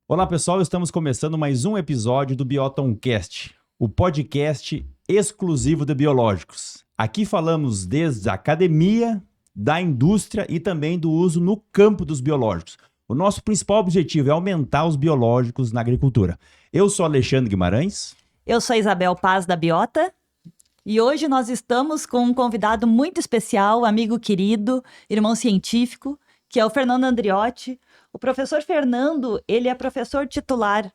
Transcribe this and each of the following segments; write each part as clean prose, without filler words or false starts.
Olá pessoal, estamos começando mais um episódio do Biotomcast, o podcast exclusivo de biológicos. Aqui falamos desde a academia, da indústria e também do uso no campo dos biológicos. O nosso principal objetivo é aumentar os biológicos na agricultura. Eu sou Alexandre Guimarães. Eu sou Isabel Paz da Biota. E hoje nós estamos com um convidado muito especial, amigo querido, irmão científico, que é o Fernando Andriotti. O professor Fernando, ele é professor titular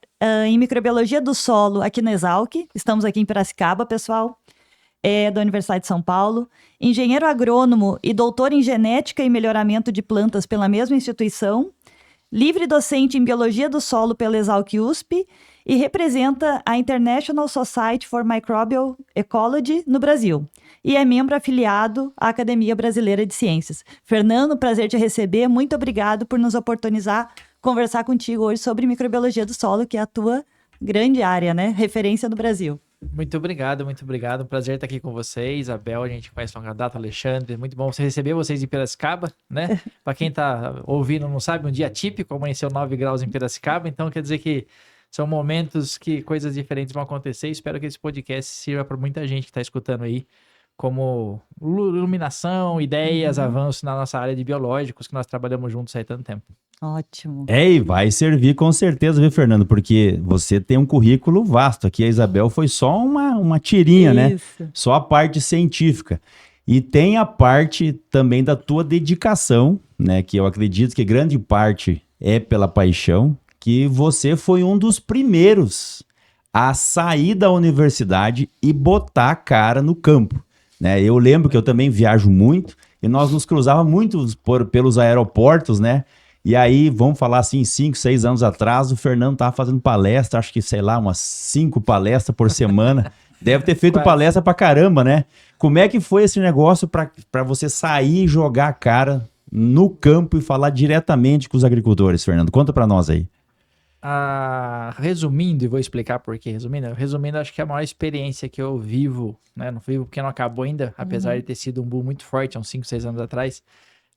em microbiologia do solo aqui no Exalc. Estamos aqui em Piracicaba, pessoal, da Universidade de São Paulo. Engenheiro agrônomo e doutor em genética e melhoramento de plantas pela mesma instituição. Livre docente em biologia do solo pela Exalc USP e representa a International Society for Microbial Ecology no Brasil. E é membro afiliado à Academia Brasileira de Ciências. Fernando, prazer te receber. Muito obrigado por nos oportunizar conversar contigo hoje sobre microbiologia do solo, que é a tua grande área, né? Referência no Brasil. Muito obrigado, muito obrigado. Um prazer estar aqui com vocês. Isabel, a gente conhece uma data, Alexandre. Muito bom você receber vocês em Piracicaba, né? Para quem está ouvindo não sabe, um dia típico, amanheceu 9 graus em Piracicaba, então quer dizer que são momentos que coisas diferentes vão acontecer. Espero que esse podcast sirva para muita gente que está escutando aí, como iluminação, ideias, avanços na nossa área de biológicos, que nós trabalhamos juntos há tanto tempo. Ótimo. E vai servir com certeza, viu, Fernando? Porque você tem um currículo vasto. Aqui a Isabel foi só uma tirinha, né? Só a parte científica. E tem a parte também da tua dedicação, né? Que eu acredito que grande parte é pela paixão, que você foi um dos primeiros a sair da universidade e botar a cara no campo, né? Eu lembro que eu também viajo muito e nós nos cruzávamos muito pelos aeroportos, né? E aí, vamos falar assim, 5, 6 anos atrás, o Fernando estava fazendo palestra, acho que, sei lá, umas 5 palestras por semana. Deve ter feito palestra pra caramba, né? Como é que foi esse negócio para você sair e jogar a cara no campo e falar diretamente com os agricultores, Fernando? Conta para nós aí. Resumindo, e vou explicar por quê. Resumindo, acho que é a maior experiência que eu vivo, né? Não vivo porque não acabou ainda, apesar de ter sido um boom muito forte, há uns 5, 6 anos atrás.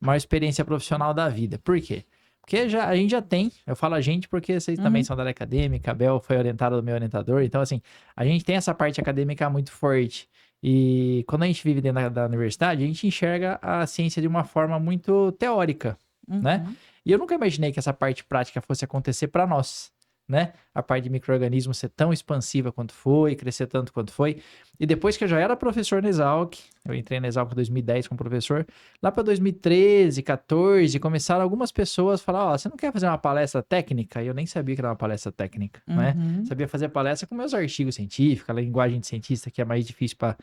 Maior experiência profissional da vida. Por quê? Porque a gente já tem, eu falo a gente porque vocês também são da área acadêmica, a Bel foi orientada do meu orientador, então assim, a gente tem essa parte acadêmica muito forte. E quando a gente vive dentro da universidade, a gente enxerga a ciência de uma forma muito teórica, né? E eu nunca imaginei que essa parte prática fosse acontecer para nós, né? A parte de micro-organismos ser tão expansiva quanto foi, crescer tanto quanto foi. E depois que eu já era professor na Exalc, eu entrei na Exalc em 2010 como professor, lá para 2013, 14, começaram algumas pessoas a falar, você não quer fazer uma palestra técnica? E eu nem sabia que era uma palestra técnica, né? Sabia fazer palestra com meus artigos científicos, a linguagem de cientista que é mais difícil para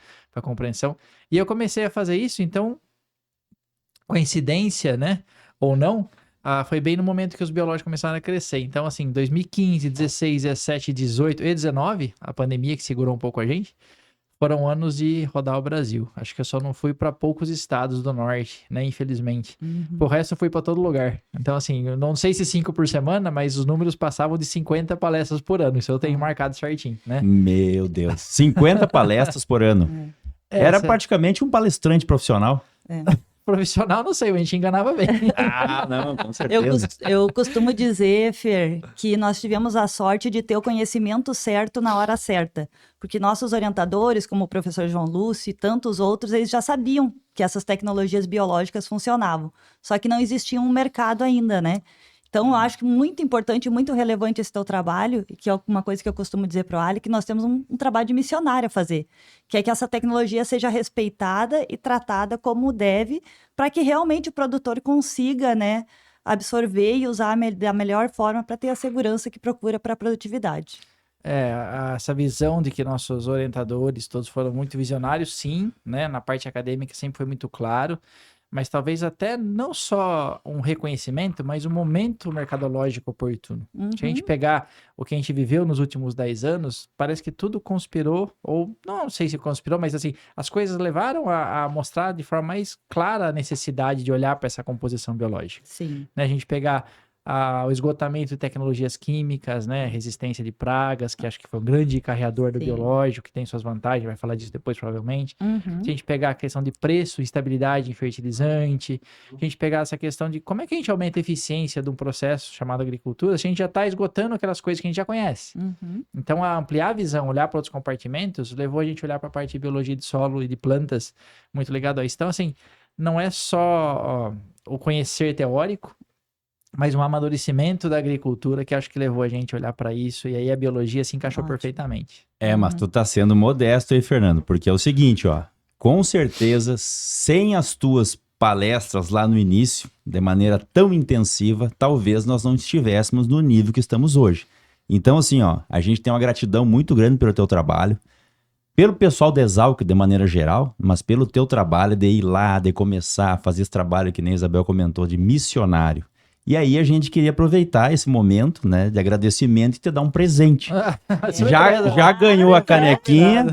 compreensão. E eu comecei a fazer isso, então, coincidência, né? Ou não, foi bem no momento que os biológicos começaram a crescer. Então, assim, 2015, 16, 17, 18 e 19, a pandemia que segurou um pouco a gente, foram anos de rodar o Brasil. Acho que eu só não fui para poucos estados do norte, né? Infelizmente. Por resto, eu fui para todo lugar. Então, assim, eu não sei se 5 por semana, mas os números passavam de 50 palestras por ano. Isso eu tenho marcado certinho, né? Meu Deus. 50 palestras por ano. Era praticamente um palestrante profissional. Profissional, não sei, a gente enganava bem. Não, com certeza. Eu costumo dizer, Fer, que nós tivemos a sorte de ter o conhecimento certo na hora certa. Porque nossos orientadores, como o professor João Lúcio e tantos outros, eles já sabiam que essas tecnologias biológicas funcionavam. Só que não existia um mercado ainda, né? Então, eu acho que muito importante e muito relevante esse teu trabalho, que é uma coisa que eu costumo dizer para o Ali, que nós temos um trabalho de missionário a fazer, que é que essa tecnologia seja respeitada e tratada como deve, para que realmente o produtor consiga, né, absorver e usar da melhor forma para ter a segurança que procura para a produtividade. Essa visão de que nossos orientadores todos foram muito visionários, sim, né? Na parte acadêmica sempre foi muito claro, mas talvez até não só um reconhecimento, mas um momento mercadológico oportuno. Se a gente pegar o que a gente viveu nos últimos 10 anos, parece que tudo conspirou, ou não sei se conspirou, mas assim, as coisas levaram a mostrar de forma mais clara a necessidade de olhar para essa composição biológica. Sim. Né? A gente pegar o esgotamento de tecnologias químicas, né? Resistência de pragas, que acho que foi um grande carreador do biológico, que tem suas vantagens, vai falar disso depois provavelmente. Se a gente pegar a questão de preço, estabilidade em fertilizante, a gente pegar essa questão de como é que a gente aumenta a eficiência de um processo chamado agricultura, a gente já está esgotando aquelas coisas que a gente já conhece. Então, a ampliar a visão, olhar para outros compartimentos, levou a gente a olhar para a parte de biologia de solo e de plantas, muito ligado a isso. Então, assim, não é só o conhecer teórico, mas um amadurecimento da agricultura que acho que levou a gente a olhar para isso, e aí a biologia se encaixou perfeitamente. Mas tu tá sendo modesto aí, Fernando, porque é o seguinte, ó, com certeza, sem as tuas palestras lá no início, de maneira tão intensiva, talvez nós não estivéssemos no nível que estamos hoje. Então, assim, ó, a gente tem uma gratidão muito grande pelo teu trabalho, pelo pessoal da Exalc de maneira geral, mas pelo teu trabalho de ir lá, de começar a fazer esse trabalho que nem a Isabel comentou, de missionário. E aí a gente queria aproveitar esse momento, né, de agradecimento e te dar um presente. Já ganhou a canequinha,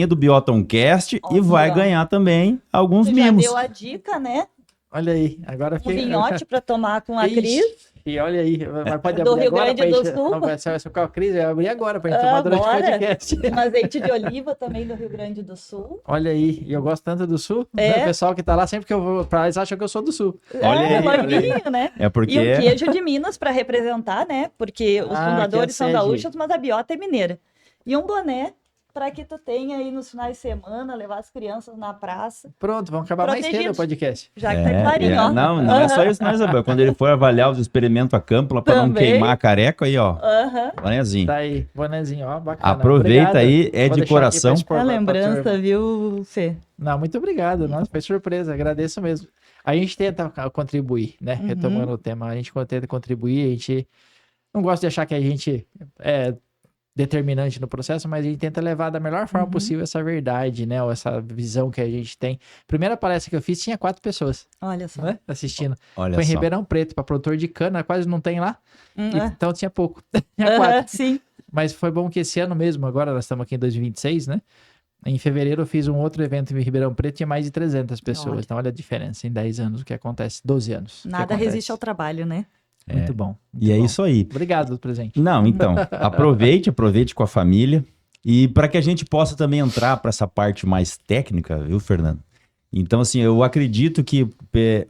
do Biotoncast e vai ganhar também alguns mimos. Já deu a dica, né? Olha aí, agora Um vinhote para tomar com a Cris. E olha aí, mas pode Do abrir Rio agora Grande do gente, Sul. não vai ser com a Cris, vai abrir agora pra gente tomar durante o podcast. Um azeite de oliva também do Rio Grande do Sul. Olha aí, e eu gosto tanto do Sul, né? O pessoal que tá lá, sempre que eu vou pra lá, eles acham que eu sou do Sul. Olha aí, loguinho, né? É porque... E o queijo de Minas para representar, né? Porque os fundadores são gaúchos, mas a biota é mineira. E um boné para que tu tenha aí nos finais de semana, levar as crianças na praça. Pronto, vamos acabar mais cedo o podcast. Já que tá clarinho, ó. Não é só isso não, Isabel. Quando ele for avaliar os experimentos a campo, lá para não queimar a careca, aí, ó. Bonézinho. Tá aí, bonézinho, ó, bacana. Aproveita. Obrigado. Aí, Vou de coração. É lembrança, viu, Fê? Não, muito obrigado. Nossa, foi surpresa, agradeço mesmo. A gente tenta contribuir, né? Retomando o tema, a gente tenta contribuir, a gente não gosta de achar que a gente é determinante no processo, mas a gente tenta levar da melhor forma possível essa verdade, né? Ou essa visão que a gente tem. Primeira palestra que eu fiz tinha 4 pessoas. Olha só. Né? Assistindo. Olha Foi em só. Ribeirão Preto, para produtor de cana, quase não tem lá. Então tinha pouco. Tinha 4. Sim. Mas foi bom que esse ano mesmo, agora nós estamos aqui em 2026, né? Em fevereiro eu fiz um outro evento em Ribeirão Preto, tinha mais de 300 pessoas. Então olha a diferença em 10 anos o que acontece, 12 anos. Nada resiste ao trabalho, né? Muito bom. E é isso aí. Obrigado pelo presente. Não, então, aproveite com a família. E para que a gente possa também entrar para essa parte mais técnica, viu, Fernando? Então, assim, eu acredito que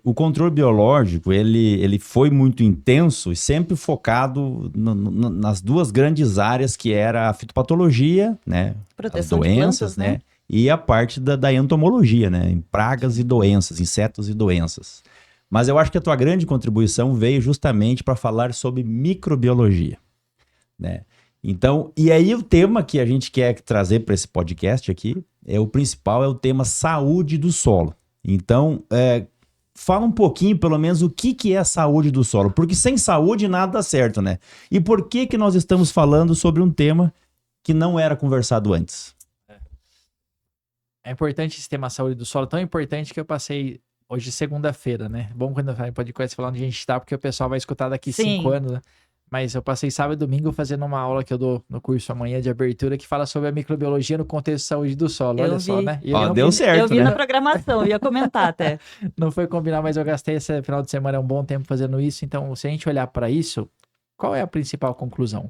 o controle biológico, ele foi muito intenso e sempre focado nas duas grandes áreas, que era a fitopatologia, né? Proteção as doenças, de plantas, né? E a parte da entomologia, né? Em pragas e doenças, insetos e doenças. Mas eu acho que a tua grande contribuição veio justamente para falar sobre microbiologia, né? Então, e aí o tema que a gente quer trazer para esse podcast aqui, o principal é o tema saúde do solo. Então, fala um pouquinho, pelo menos, o que é a saúde do solo, porque sem saúde nada dá certo, né? E por que nós estamos falando sobre um tema que não era conversado antes? É importante esse tema saúde do solo, tão importante que eu passei... Hoje, segunda-feira, né? Bom quando eu falo podcast falar onde a gente tá, porque o pessoal vai escutar daqui 5 anos, né? Mas eu passei sábado e domingo fazendo uma aula que eu dou no curso amanhã de abertura, que fala sobre a microbiologia no contexto de saúde do solo. Olha só, né? Deu certo, né? Eu vi na programação, ia comentar até. Não foi combinar, mas eu gastei esse final de semana um bom tempo fazendo isso. Então, se a gente olhar para isso, qual é a principal conclusão?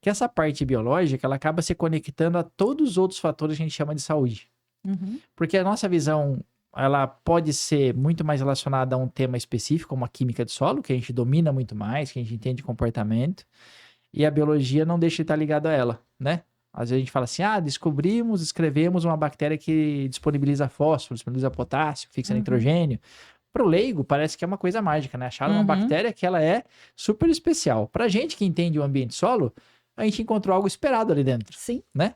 Que essa parte biológica, ela acaba se conectando a todos os outros fatores que a gente chama de saúde. Porque a nossa visão... ela pode ser muito mais relacionada a um tema específico, como a química de solo, que a gente domina muito mais, que a gente entende comportamento, e a biologia não deixa de estar ligado a ela, né? Às vezes a gente fala assim, descrevemos uma bactéria que disponibiliza fósforo, disponibiliza potássio, fixa nitrogênio. Para o leigo, parece que é uma coisa mágica, né? Acharam uma bactéria que ela é super especial. Para a gente que entende o ambiente solo, a gente encontrou algo esperado ali dentro. Sim. Né?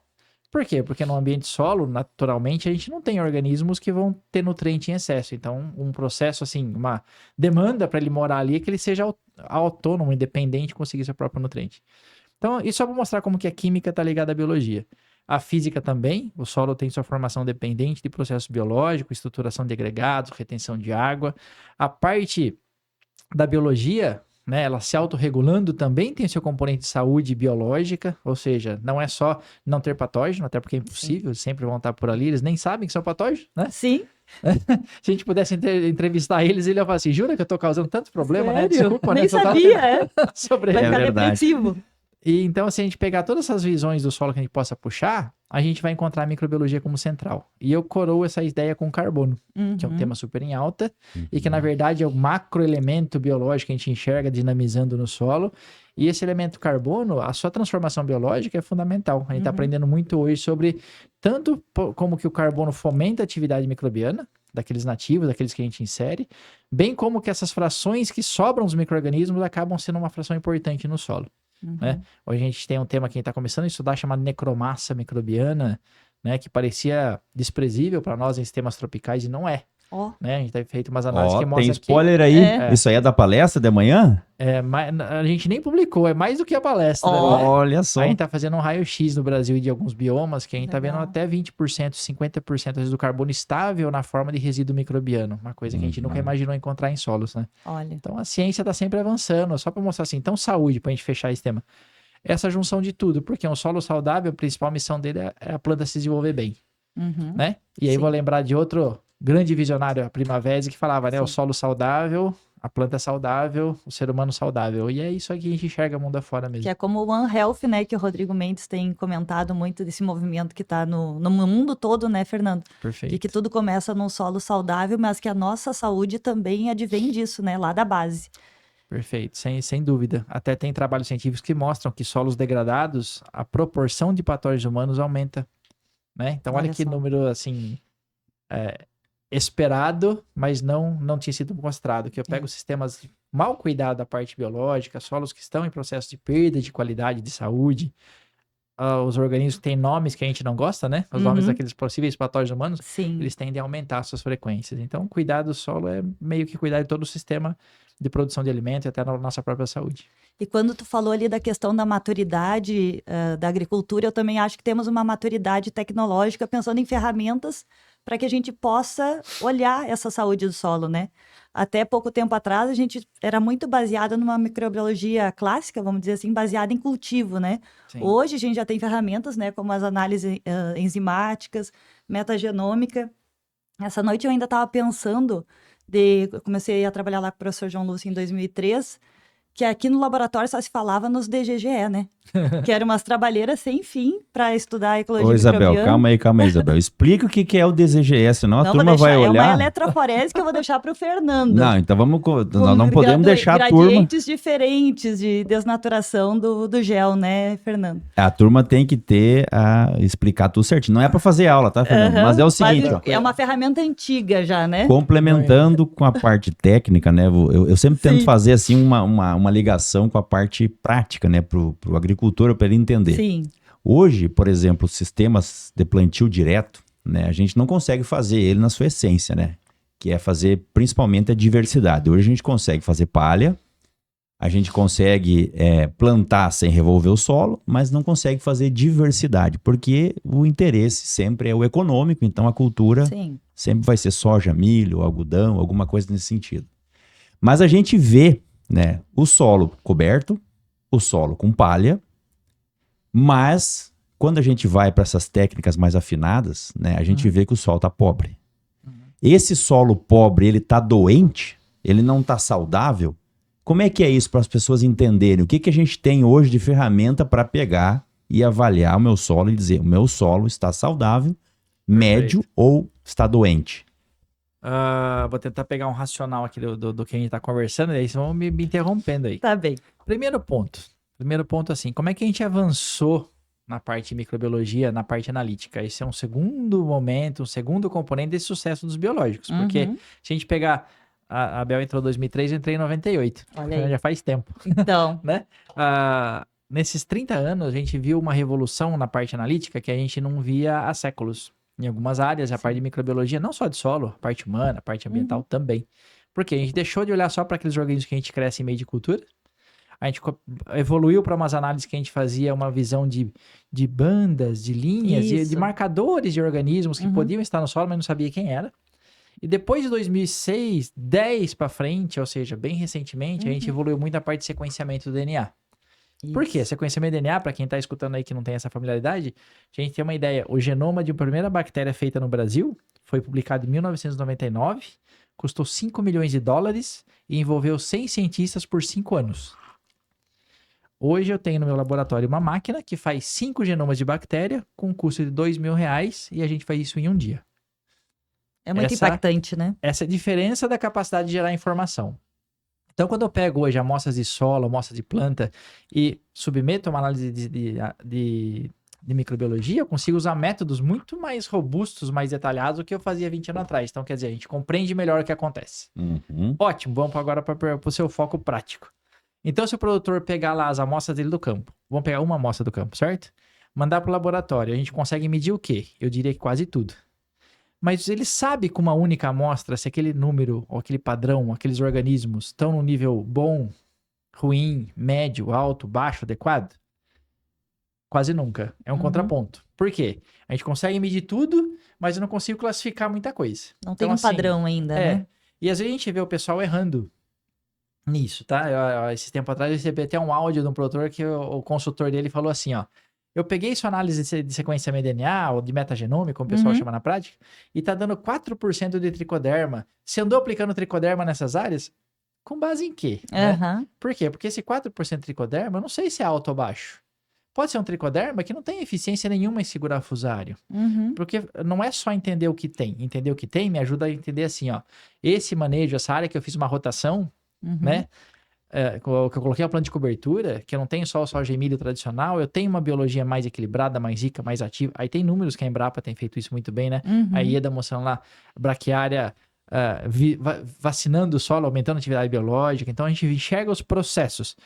Por quê? Porque no ambiente solo, naturalmente, a gente não tem organismos que vão ter nutriente em excesso. Então, um processo, assim, uma demanda para ele morar ali é que ele seja autônomo, independente, conseguir seu próprio nutriente. Então, isso só para mostrar como que a química está ligada à biologia. A física também, o solo tem sua formação dependente de processos biológicos, estruturação de agregados, retenção de água. A parte da biologia... né, ela se autorregulando também tem seu componente de saúde biológica, ou seja, não é só não ter patógeno, até porque é impossível, sempre vão estar por ali, eles nem sabem que são patógenos, né? Sim. Se a gente pudesse entrevistar eles, ele ia falar assim, jura que eu tô causando tanto problema, né? Desculpa, Nem né? sabia, sobre Vai ele. ficar verdade. depressivo. E então, se a gente pegar todas essas visões do solo que a gente possa puxar, a gente vai encontrar a microbiologia como central. E eu coroo essa ideia com o carbono, que é um tema super em alta, e que, na verdade, é o macroelemento biológico que a gente enxerga dinamizando no solo. E esse elemento carbono, a sua transformação biológica é fundamental. A gente está aprendendo muito hoje sobre tanto como que o carbono fomenta a atividade microbiana, daqueles nativos, daqueles que a gente insere, bem como que essas frações que sobram dos micro-organismos acabam sendo uma fração importante no solo. Né? Hoje a gente tem um tema que a gente está começando a estudar chamado necromassa microbiana, né? Que parecia desprezível para nós em sistemas tropicais e não é. Né? A gente tem feito umas análises que mostram tem spoiler aí. Isso aí é da palestra de amanhã? A gente nem publicou, é mais do que a palestra. Né? Olha só. A gente tá fazendo um raio-x no Brasil de alguns biomas que a gente tá vendo até 20%, 50% às vezes, do carbono estável na forma de resíduo microbiano. Uma coisa que a gente nunca imaginou encontrar em solos, né? Olha. Então a ciência tá sempre avançando, só para mostrar assim, então saúde, pra gente fechar esse tema. Essa junção de tudo, porque um solo saudável, a principal missão dele é a planta se desenvolver bem, né? E aí vou lembrar de outro grande visionário, a Primavera, que falava, né? O solo saudável, a planta saudável, o ser humano saudável. E é isso aqui que a gente enxerga o mundo afora mesmo. Que é como o One Health, né? Que o Rodrigo Mendes tem comentado muito desse movimento que está no mundo todo, né, Fernando? Perfeito. E que tudo começa num solo saudável, mas que a nossa saúde também advém disso, né? Lá da base. Perfeito, sem dúvida. Até tem trabalhos científicos que mostram que solos degradados, a proporção de patógenos humanos aumenta, né? Então, olha que número, assim, esperado, mas não tinha sido mostrado. Que eu pego sistemas mal cuidados da parte biológica, solos que estão em processo de perda de qualidade de saúde, os organismos que têm nomes que a gente não gosta, né? Os nomes daqueles possíveis patógenos humanos, eles tendem a aumentar suas frequências. Então, cuidar do solo é meio que cuidar de todo o sistema de produção de alimento e até na nossa própria saúde. E quando tu falou ali da questão da maturidade da agricultura, eu também acho que temos uma maturidade tecnológica pensando em ferramentas para que a gente possa olhar essa saúde do solo, né? Até pouco tempo atrás, a gente era muito baseada numa microbiologia clássica, vamos dizer assim, baseada em cultivo, né? Sim. Hoje a gente já tem ferramentas, né, como as análises enzimáticas, metagenômica. Essa noite eu ainda estava pensando, eu comecei a trabalhar lá com o professor João Lúcio em 2003, que aqui no laboratório só se falava nos DGGE, né? Que eram umas trabalheiras sem fim para estudar a ecologia microbiana. Isabel, calma aí, Isabel. Explica o que é o DGGE, senão a turma vai olhar... É uma eletroforese que eu vou deixar para o Fernando. Não, então nós não podemos deixar a turma... Gradientes diferentes de desnaturação do gel, né, Fernando? A turma tem que explicar tudo certinho. Não é para fazer aula, tá, Fernando? Mas é o seguinte, ó. É uma ferramenta antiga já, né? Complementando com a parte técnica, né? Eu sempre tento fazer, assim, uma ligação com a parte prática, né? Pro agricultor, para ele entender. Sim. Hoje, por exemplo, sistemas de plantio direto, né? A gente não consegue fazer ele na sua essência, né? Que é fazer principalmente a diversidade. Hoje a gente consegue fazer palha, a gente consegue plantar sem revolver o solo, mas não consegue fazer diversidade, porque o interesse sempre é o econômico, então a cultura sempre vai ser soja, milho, algodão, alguma coisa nesse sentido. Mas a gente vê, né, o solo coberto, o solo com palha, mas quando a gente vai para essas técnicas mais afinadas, né, a gente vê que o solo está pobre. Esse solo pobre, ele está doente, ele não está saudável. Como é que é isso para as pessoas entenderem? O que a gente tem hoje de ferramenta para pegar e avaliar o meu solo e dizer, o meu solo está saudável, médio ou está doente? Vou tentar pegar um racional aqui do que a gente está conversando, e aí vocês vão me interrompendo aí. Tá bem. Primeiro ponto assim, como é que a gente avançou na parte de microbiologia, na parte analítica? Esse é um segundo momento, um segundo componente desse sucesso dos biológicos, porque se a gente pegar, a Abel entrou em 2003, eu entrei em 98, olha aí. Já faz tempo. Então, né? Nesses 30 anos, a gente viu uma revolução na parte analítica que a gente não via há séculos. Em algumas áreas, a parte de microbiologia, não só de solo, a parte humana, a parte ambiental também. Porque a gente deixou de olhar só para aqueles organismos que a gente cresce em meio de cultura. A gente evoluiu para umas análises que a gente fazia uma visão de bandas, de linhas, de marcadores de organismos que podiam estar no solo, mas não sabia quem era. E depois de 2006, 10 para frente, ou seja, bem recentemente, a gente evoluiu muito na parte de sequenciamento do DNA. Por quê? Sequenciamento de DNA, para quem está escutando aí que não tem essa familiaridade, a gente tem uma ideia. O genoma de uma primeira bactéria feita no Brasil Foi publicado em 1999, custou $5 milhões e envolveu 100 cientistas por 5 anos. Hoje eu tenho no meu laboratório uma máquina que faz 5 genomas de bactéria com um custo de R$2.000 e a gente faz isso em um dia. É muito impactante, né? Essa é a diferença da capacidade de gerar informação. Então, quando eu pego hoje amostras de solo, amostras de planta e submeto uma análise de microbiologia, eu consigo usar métodos muito mais robustos, mais detalhados do que eu fazia 20 anos atrás. Então, quer dizer, a gente compreende melhor o que acontece. Ótimo, vamos agora para o seu foco prático. Então, se o produtor pegar lá as amostras dele do campo, vamos pegar uma amostra do campo, certo? Mandar para o laboratório, a gente consegue medir o quê? Eu diria que quase tudo. Mas ele sabe com uma única amostra se aquele número, ou aquele padrão, aqueles organismos estão no nível bom, ruim, médio, alto, baixo, adequado? Quase nunca. É um contraponto. Por quê? A gente consegue medir tudo, mas eu não consigo classificar muita coisa. Não tem um padrão ainda, né? E às vezes a gente vê o pessoal errando nisso, tá? Esse tempo atrás eu recebi até um áudio de um produtor que o consultor dele falou assim, ó. Eu peguei sua análise de sequenciamento de DNA ou de metagenome, como o pessoal chama na prática, e tá dando 4% de tricoderma. Você andou aplicando tricoderma nessas áreas? Com base em quê? Né? Por quê? Porque esse 4% de tricoderma, eu não sei se é alto ou baixo. Pode ser um tricoderma que não tem eficiência nenhuma em segurar fusário. Porque não é só entender o que tem. Entender o que tem me ajuda a entender assim, ó. Esse manejo, essa área que eu fiz uma rotação, né? Que eu coloquei a planta de cobertura, que eu não tenho só o soja e milho tradicional, eu tenho uma biologia mais equilibrada, mais rica, mais ativa. Aí tem números que a Embrapa tem feito isso muito bem, né? A IEDA mostrando lá, braquiária vacinando o solo, aumentando a atividade biológica. Então a gente enxerga os processos.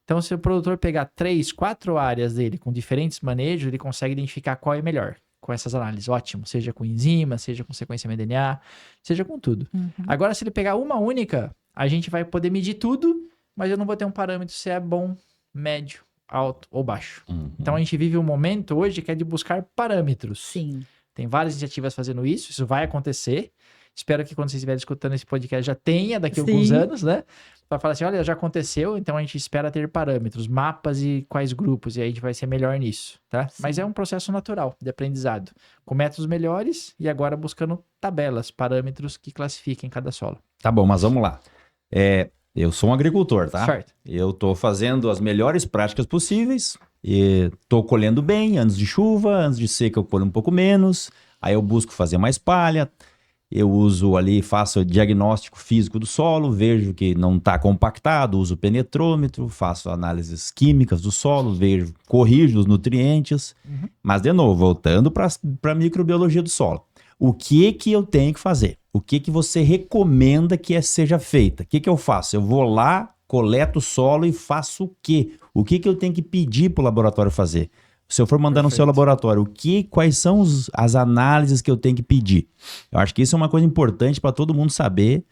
Então se o produtor pegar 3, 4 áreas dele com diferentes manejos, ele consegue identificar qual é melhor com essas análises. Ótimo, seja com enzima, seja com sequenciamento de DNA, seja com tudo. Agora se ele pegar uma única, a gente vai poder medir tudo, mas eu não vou ter um parâmetro se é bom, médio, alto ou baixo. Então a gente vive um momento hoje que é de buscar parâmetros. Sim. Tem várias iniciativas fazendo isso vai acontecer. Espero que quando vocês estiverem escutando esse podcast já tenha daqui a alguns anos, né? Para falar assim, olha, já aconteceu, então a gente espera ter parâmetros, mapas e quais grupos, e aí a gente vai ser melhor nisso, tá? Sim. Mas é um processo natural de aprendizado, com métodos melhores e agora buscando tabelas, parâmetros que classifiquem cada solo. Tá bom, mas vamos lá. Eu sou um agricultor, tá? Certo. Eu tô fazendo as melhores práticas possíveis, e tô colhendo bem, antes de chuva, antes de seca eu colho um pouco menos, aí eu busco fazer mais palha, eu uso ali, faço o diagnóstico físico do solo, vejo que não está compactado, uso o penetrômetro, faço análises químicas do solo, corrijo os nutrientes, mas de novo, voltando para a microbiologia do solo. O que eu tenho que fazer? O que você recomenda que seja feita? O que eu faço? Eu vou lá, coleto o solo e faço o quê? O que eu tenho que pedir para o laboratório fazer? Se eu for mandar no seu laboratório, quais são as análises que eu tenho que pedir? Eu acho que isso é uma coisa importante para todo mundo saber,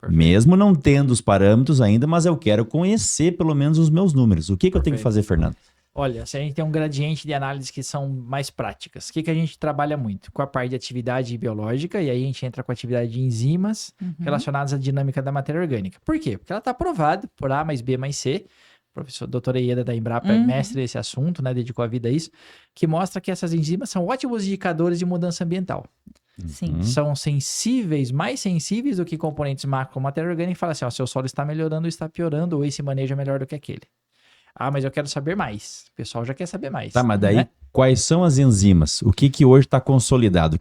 mesmo não tendo os parâmetros ainda, mas eu quero conhecer pelo menos os meus números. O que eu tenho que fazer, Fernando? Olha, se a gente tem um gradiente de análises que são mais práticas, o que a gente trabalha muito? Com a parte de atividade biológica, e aí a gente entra com a atividade de enzimas relacionadas à dinâmica da matéria orgânica. Por quê? Porque ela está provada por A mais B mais C, professor doutora Ieda da Embrapa é mestre desse assunto, né? Dedicou a vida a isso, que mostra que essas enzimas são ótimos indicadores de mudança ambiental. Sim. São sensíveis, mais sensíveis do que componentes macro como matéria orgânica, e fala assim, ó, seu solo está melhorando ou está piorando, ou esse manejo é melhor do que aquele. Ah, mas eu quero saber mais. O pessoal já quer saber mais. Tá, mas daí, quais são as enzimas? O que hoje está consolidado? O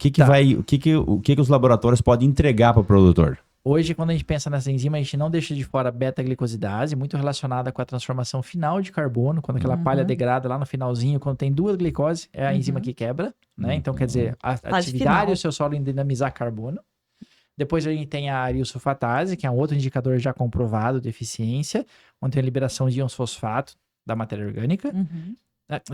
que os laboratórios podem entregar para o produtor? Hoje, quando a gente pensa nessa enzima, a gente não deixa de fora a beta-glicosidase, muito relacionada com a transformação final de carbono, quando aquela palha degrada lá no finalzinho, quando tem 2 glicose, é a enzima que quebra, né? Então, quer dizer, a atividade do seu solo em dinamizar carbono. Depois a gente tem a ariosulfatase, que é um outro indicador já comprovado de eficiência, onde tem a liberação de íons fosfato da matéria orgânica.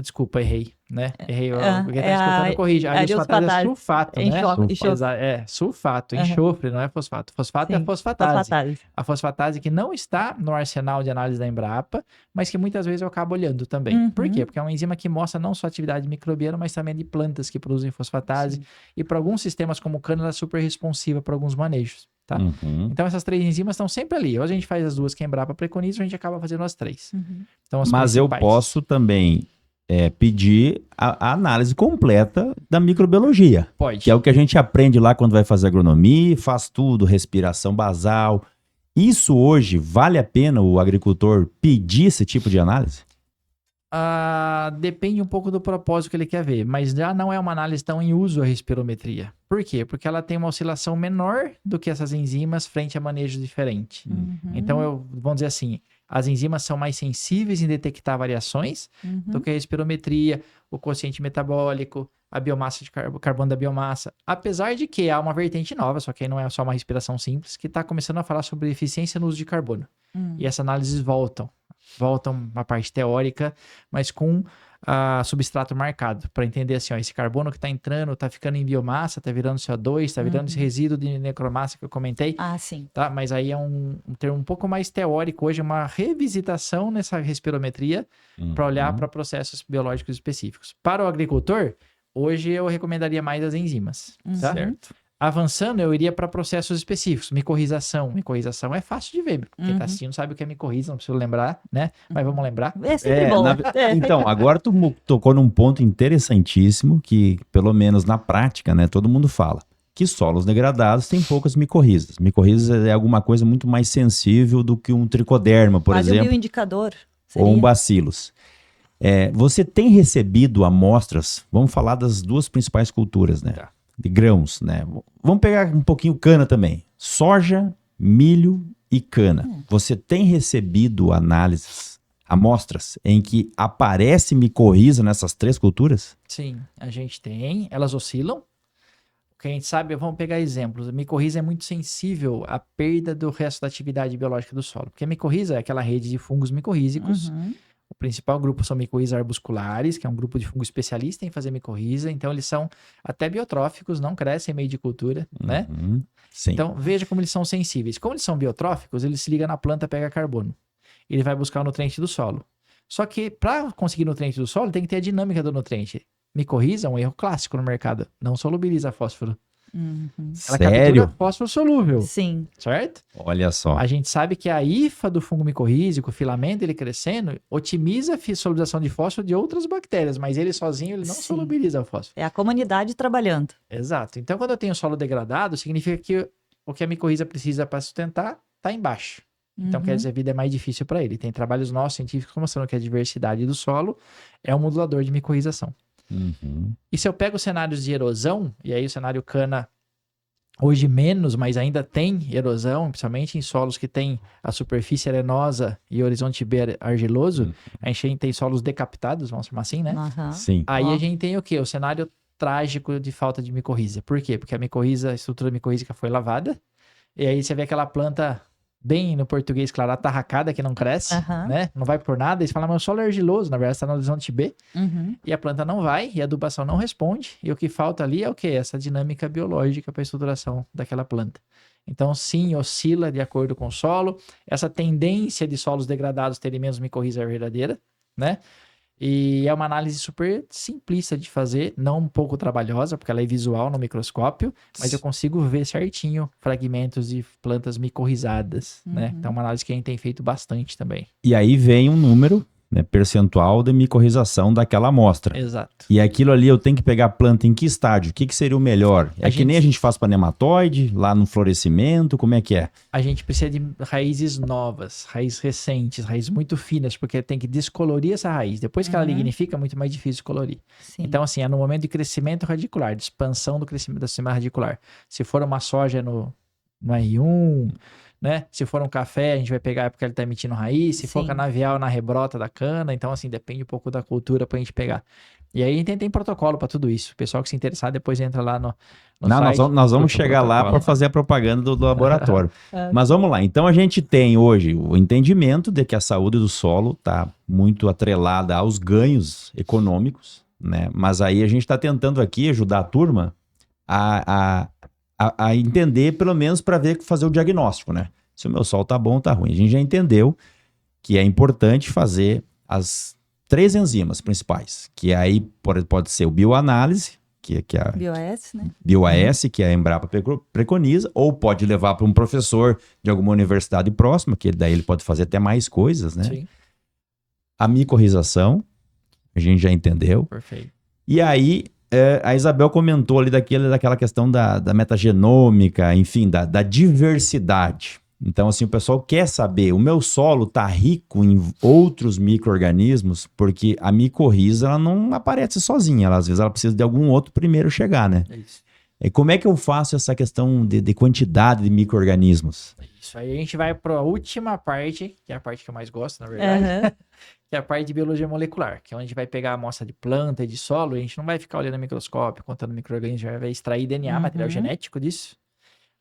Desculpa, errei, né? Errei. Quem tá escutando, corrige. A ariosulfatase é sulfato, né? Sulfato, enxofre, não é fosfato. Fosfato é a fosfatase. A fosfatase que não está no arsenal de análise da Embrapa, mas que muitas vezes eu acabo olhando também. Por quê? Porque é uma enzima que mostra não só a atividade microbiana, mas também de plantas que produzem fosfatase. Sim. E para alguns sistemas como cana, ela é super responsiva para alguns manejos. Tá? Então essas 3 enzimas estão sempre ali. Ou a gente faz as 2 que a Embrapa preconiza, ou a gente acaba fazendo as 3. Então, mas eu posso também pedir a análise completa da microbiologia. Pode. Que é o que a gente aprende lá quando vai fazer agronomia, faz tudo, respiração basal. Isso hoje, vale a pena o agricultor pedir esse tipo de análise? Depende um pouco do propósito que ele quer ver, mas já não é uma análise tão em uso a respirometria. Por quê? Porque ela tem uma oscilação menor do que essas enzimas frente a manejos diferentes. Então, vamos dizer assim, as enzimas são mais sensíveis em detectar variações do que a respirometria, o quociente metabólico, a biomassa de carbono da biomassa. Apesar de que há uma vertente nova, só que aí não é só uma respiração simples, que está começando a falar sobre eficiência no uso de carbono. E essas análises voltam a parte teórica, mas com substrato marcado, para entender assim, ó, esse carbono que está entrando, está ficando em biomassa, está virando CO2, está virando esse resíduo de necromassa que eu comentei. Sim. Tá? Mas aí é um termo um pouco mais teórico hoje, uma revisitação nessa respirometria para olhar para processos biológicos específicos. Para o agricultor, hoje eu recomendaria mais as enzimas. Tá? Certo. Avançando, eu iria para processos específicos. Micorrização. Micorrização é fácil de ver. Quem está assistindo sabe o que é micorriza, não preciso lembrar, né? Mas vamos lembrar. É sempre bom. Então, agora tu tocou num ponto interessantíssimo que, pelo menos na prática, né, todo mundo fala. Que solos degradados têm poucas micorrizas. Micorrizas é alguma coisa muito mais sensível do que um tricoderma, por Quase exemplo. Um bioindicador. Seria. Ou um bacillus. Você tem recebido amostras, vamos falar das duas principais culturas, né? Tá. De grãos, né? Vamos pegar um pouquinho cana também. Soja, milho e cana. Você tem recebido análises, amostras, em que aparece micorriza nessas três culturas? Sim, a gente tem. Elas oscilam. O que a gente sabe, vamos pegar exemplos. A micorriza é muito sensível à perda do resto da atividade biológica do solo. Porque a micorriza é aquela rede de fungos micorrízicos. O principal grupo são micorrizas arbusculares, que é um grupo de fungo especialista em fazer micorriza. Então, eles são até biotróficos, não crescem em meio de cultura, né? Sim. Então, veja como eles são sensíveis. Como eles são biotróficos, eles se ligam na planta, pega carbono. Ele vai buscar o nutriente do solo. Só que, para conseguir nutriente do solo, tem que ter a dinâmica do nutriente. Micorriza é um erro clássico no mercado. Não solubiliza fósforo. Ela Sério? captura fósforo solúvel. Sim. Certo? Olha só. A gente sabe que a hifa do fungo micorrízico, o filamento, ele crescendo, otimiza a solubilização de fósforo de outras bactérias, mas ele sozinho ele não solubiliza o fósforo. É a comunidade trabalhando. Exato. Então, quando eu tenho solo degradado, significa que o que a micorriza precisa para sustentar está embaixo. Então, quer dizer, a vida é mais difícil para ele. Tem trabalhos nossos científicos mostrando que a diversidade do solo é um modulador de micorrização. E se eu pego cenários de erosão, e aí o cenário cana hoje menos, mas ainda tem erosão, principalmente em solos que tem a superfície arenosa e o horizonte B argiloso, a gente tem solos decapitados, vamos chamar assim, né? Sim. Aí a gente tem o quê? O cenário trágico de falta de micorriza. Por quê? Porque a estrutura micorrízica foi lavada, e aí você vê aquela planta bem no português, claro, atarracada, que não cresce, né? Não vai por nada. Eles falam, mas o solo é argiloso, na verdade está no horizonte B. E a planta não vai, e a adubação não responde. E o que falta ali é o quê? Essa dinâmica biológica para a estruturação daquela planta. Então, sim, oscila de acordo com o solo. Essa tendência de solos degradados terem menos micorriza é verdadeira, né? E é uma análise super simplista de fazer, não um pouco trabalhosa, porque ela é visual no microscópio, mas eu consigo ver certinho fragmentos de plantas micorrizadas, né? Então é uma análise que a gente tem feito bastante também. E aí vem um número, né, percentual de micorrização daquela amostra. Exato. E aquilo ali eu tenho que pegar a planta em que estágio? O que seria o melhor? Que nem a gente faz para nematóide, lá no florescimento, como é que é? A gente precisa de raízes novas, raízes recentes, raízes muito finas, porque tem que descolorir essa raiz. Depois que ela lignifica, é muito mais difícil colorir. Sim. Então, assim, é no momento de crescimento radicular, de expansão do crescimento da sistema radicular. Se for uma soja no R1, né? Se for um café, a gente vai pegar porque ele tá emitindo raiz. Se for canavial, na rebrota da cana. Então, assim, depende um pouco da cultura pra gente pegar. E aí a gente tem protocolo pra tudo isso. O pessoal que se interessar, depois entra lá no site. Nós vamos chegar lá para fazer a propaganda do laboratório. Mas vamos lá. Então, a gente tem hoje o entendimento de que a saúde do solo tá muito atrelada aos ganhos econômicos, né? Mas aí a gente está tentando aqui ajudar a turma a entender, pelo menos para fazer o diagnóstico, né? Se o meu solo tá bom ou tá ruim. A gente já entendeu que é importante fazer as 3 enzimas principais, que aí pode ser o bioanálise, que é a BioAS, né? BioAS, que a Embrapa preconiza, ou pode levar para um professor de alguma universidade próxima, que daí ele pode fazer até mais coisas, né? Sim. A micorrização A gente já entendeu. Perfeito. E aí, a Isabel comentou ali daquela questão da metagenômica, enfim, da diversidade. Então, assim, o pessoal quer saber, o meu solo tá rico em outros micro-organismos, porque a micorriza, ela não aparece sozinha, às vezes ela precisa de algum outro primeiro chegar, né? É isso. E como é que eu faço essa questão de quantidade de micro-organismos? Isso aí a gente vai para a última parte, que é a parte que eu mais gosto, na verdade, que é a parte de biologia molecular, que é onde a gente vai pegar a amostra de planta e de solo, e a gente não vai ficar olhando no microscópio, contando micro-organismos, a gente vai extrair DNA, material genético disso.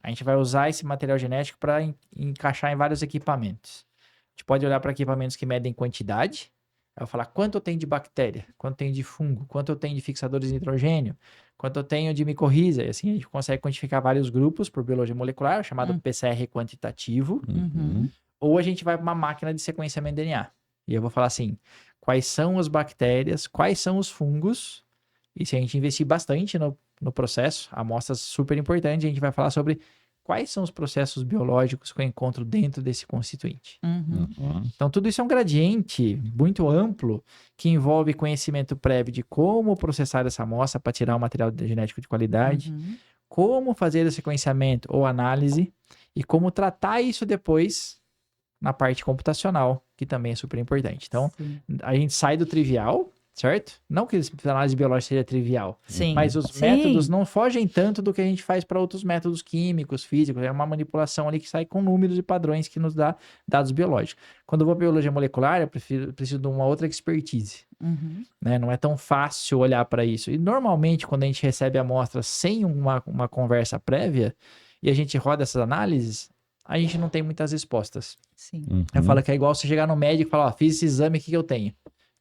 A gente vai usar esse material genético para encaixar em vários equipamentos. A gente pode olhar para equipamentos que medem quantidade. Eu vou falar quanto eu tenho de bactéria, quanto eu tenho de fungo, quanto eu tenho de fixadores de nitrogênio, quanto eu tenho de micorriza. E assim a gente consegue quantificar vários grupos por biologia molecular, chamado PCR quantitativo. Ou a gente vai para uma máquina de sequenciamento de DNA. E eu vou falar assim, quais são as bactérias, quais são os fungos. E se a gente investir bastante no processo, amostras super importantes, a gente vai falar sobre quais são os processos biológicos que eu encontro dentro desse constituinte. Então, tudo isso é um gradiente muito amplo que envolve conhecimento prévio de como processar essa amostra para tirar um material genético de qualidade, como fazer o sequenciamento ou análise e como tratar isso depois na parte computacional, que também é super importante. Então, a gente sai do trivial, certo? Não que a análise biológica seja trivial, mas os métodos não fogem tanto do que a gente faz para outros métodos químicos, físicos. É uma manipulação ali que sai com números e padrões que nos dá dados biológicos. Quando eu vou para biologia molecular, eu preciso de uma outra expertise. Né? Não é tão fácil olhar para isso. E normalmente, quando a gente recebe amostras sem uma conversa prévia e a gente roda essas análises, a gente não tem muitas respostas. Eu falo que é igual você chegar no médico e falar, ó, fiz esse exame, o que eu tenho?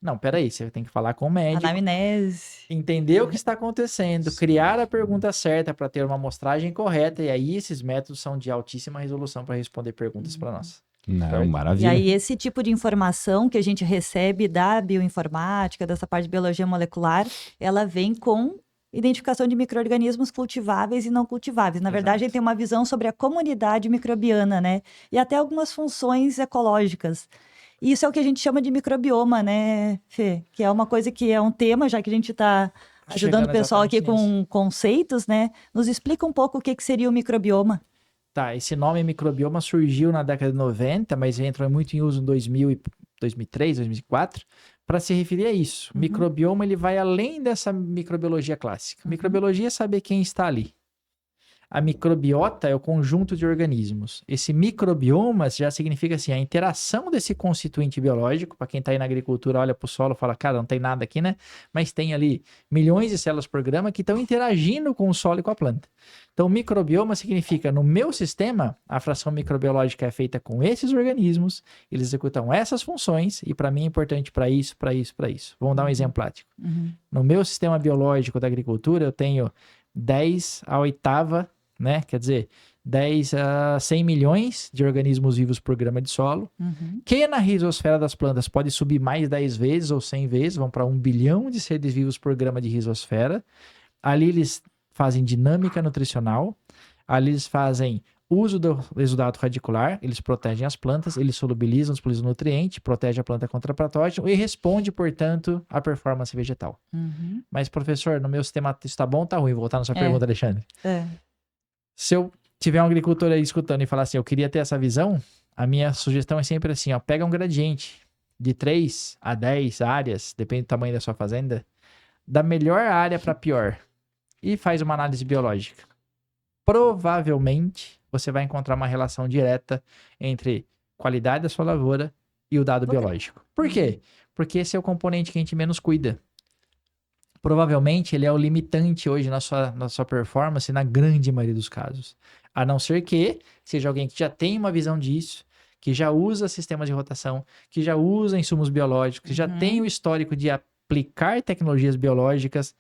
Não, peraí, você tem que falar com o médico. Anamnese. Entender o que está acontecendo, criar a pergunta certa para ter uma amostragem correta, e aí esses métodos são de altíssima resolução para responder perguntas para nós. Não, maravilha. E aí esse tipo de informação que a gente recebe da bioinformática, dessa parte de biologia molecular, ela vem com identificação de micro-organismos cultiváveis e não cultiváveis. Na verdade, a gente tem uma visão sobre a comunidade microbiana, né? E até algumas funções ecológicas. Isso é o que a gente chama de microbioma, né, Fê? Que é uma coisa que é um tema, já que a gente está ajudando o pessoal aqui com conceitos, né? Nos explica um pouco o que seria o microbioma. Tá, esse nome microbioma surgiu na década de 90, mas entrou muito em uso em 2003, 2004, para se referir a isso. O microbioma, ele vai além dessa microbiologia clássica. Microbiologia é saber quem está ali. A microbiota é o conjunto de organismos. Esse microbioma já significa assim, a interação desse constituinte biológico. Para quem está aí na agricultura, olha para o solo e fala, cara, não tem nada aqui, né? Mas tem ali milhões de células por grama que estão interagindo com o solo e com a planta. Então, microbioma significa, no meu sistema, a fração microbiológica é feita com esses organismos, eles executam essas funções, e para mim é importante para isso, para isso, para isso. Vamos dar um exemplo prático. No meu sistema biológico da agricultura, eu tenho 10 à oitava, né? Quer dizer, 10 a 100 milhões de organismos vivos por grama de solo, que na rizosfera das plantas pode subir mais 10 vezes ou 100 vezes, vão para 1 bilhão de seres vivos por grama de rizosfera. Ali eles fazem dinâmica nutricional, ali eles fazem uso do exudato radicular, eles protegem as plantas, eles solubilizam os nutrientes, protegem a planta contra patógeno e responde, portanto, à performance vegetal. Mas, professor, no meu sistema isso tá bom ou tá ruim? Vou voltar na sua pergunta, Alexandre. Se eu tiver um agricultor aí escutando e falar assim, eu queria ter essa visão, a minha sugestão é sempre assim, ó, pega um gradiente de 3 a 10 áreas, depende do tamanho da sua fazenda, da melhor área para pior, e faz uma análise biológica. Provavelmente, você vai encontrar uma relação direta entre qualidade da sua lavoura e o dado biológico. Por quê? Porque esse é o componente que a gente menos cuida. Provavelmente ele é o limitante hoje na sua performance na grande maioria dos casos. A não ser que seja alguém que já tem uma visão disso, que já usa sistemas de rotação, que já usa insumos biológicos, que já tem o histórico de aplicar tecnologias biológicas,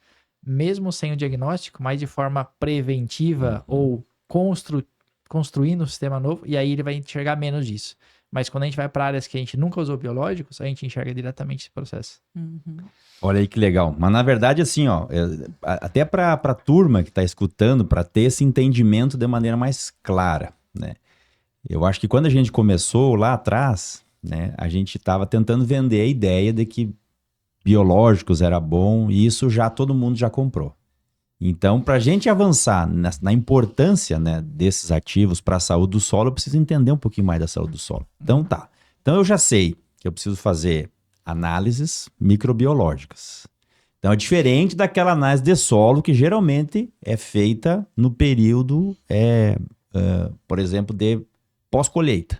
mesmo sem o diagnóstico, mas de forma preventiva ou construindo um sistema novo, e aí ele vai enxergar menos disso. Mas quando a gente vai para áreas que a gente nunca usou biológicos, a gente enxerga diretamente esse processo. Olha aí que legal. Mas na verdade, assim, ó, até para a turma que está escutando, para ter esse entendimento de maneira mais clara, né? Eu acho que quando a gente começou lá atrás, né, a gente estava tentando vender a ideia de que biológicos era bom, e isso já todo mundo já comprou. Então, para a gente avançar na importância, né, desses ativos para a saúde do solo, eu preciso entender um pouquinho mais da saúde do solo. Então tá. Então eu já sei que eu preciso fazer análises microbiológicas. Então é diferente daquela análise de solo que geralmente é feita no período, por exemplo, de pós-colheita.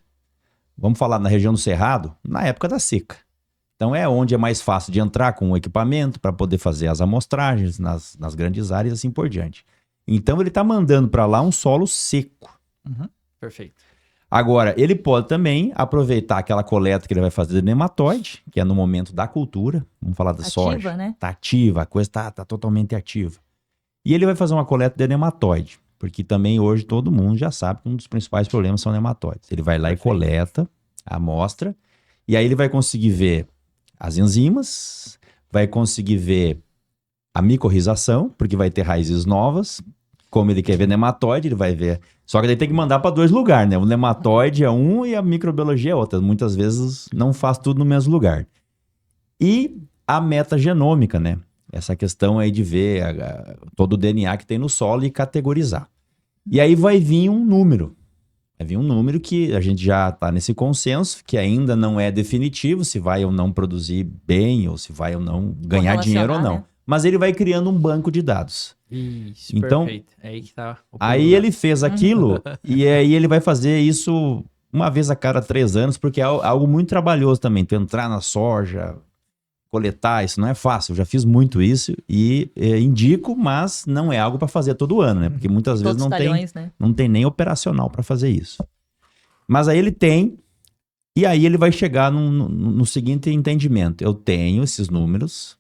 Vamos falar na região do Cerrado, na época da seca. Então é onde é mais fácil de entrar com o equipamento para poder fazer as amostragens nas grandes áreas e assim por diante. Então ele está mandando para lá um solo seco. Perfeito. Agora, ele pode também aproveitar aquela coleta que ele vai fazer de nematóide, que é no momento da cultura. Vamos falar da soja. Ativa, né? Está ativa, a coisa está totalmente ativa. E ele vai fazer uma coleta de nematóide, porque também hoje todo mundo já sabe que um dos principais problemas são nematóides. Ele vai lá e coleta a amostra, e aí ele vai conseguir ver as enzimas, vai conseguir ver a micorrização, porque vai ter raízes novas. Como ele quer ver nematóide, ele vai ver. Só que ele tem que mandar para 2 lugares, né? O nematóide é um e a microbiologia é outra. Muitas vezes não faz tudo no mesmo lugar. E a metagenômica, né? Essa questão aí de ver todo o DNA que tem no solo e categorizar. E aí vai vir um número. Vai vir um número que a gente já está nesse consenso, que ainda não é definitivo, se vai ou não produzir bem, ou se vai ou não ganhar dinheiro ou não. Né? Mas ele vai criando um banco de dados. Isso, então, perfeito. É aí que tá o aí ele fez aquilo, e aí ele vai fazer isso uma vez a cada 3 anos, porque é algo muito trabalhoso também. Tu entrar na soja, coletar, isso não é fácil. Eu já fiz muito isso e indico, mas não é algo para fazer todo ano, né? Porque muitas vezes não tem nem operacional para fazer isso. Mas aí ele tem, e aí ele vai chegar no seguinte entendimento. Eu tenho esses números,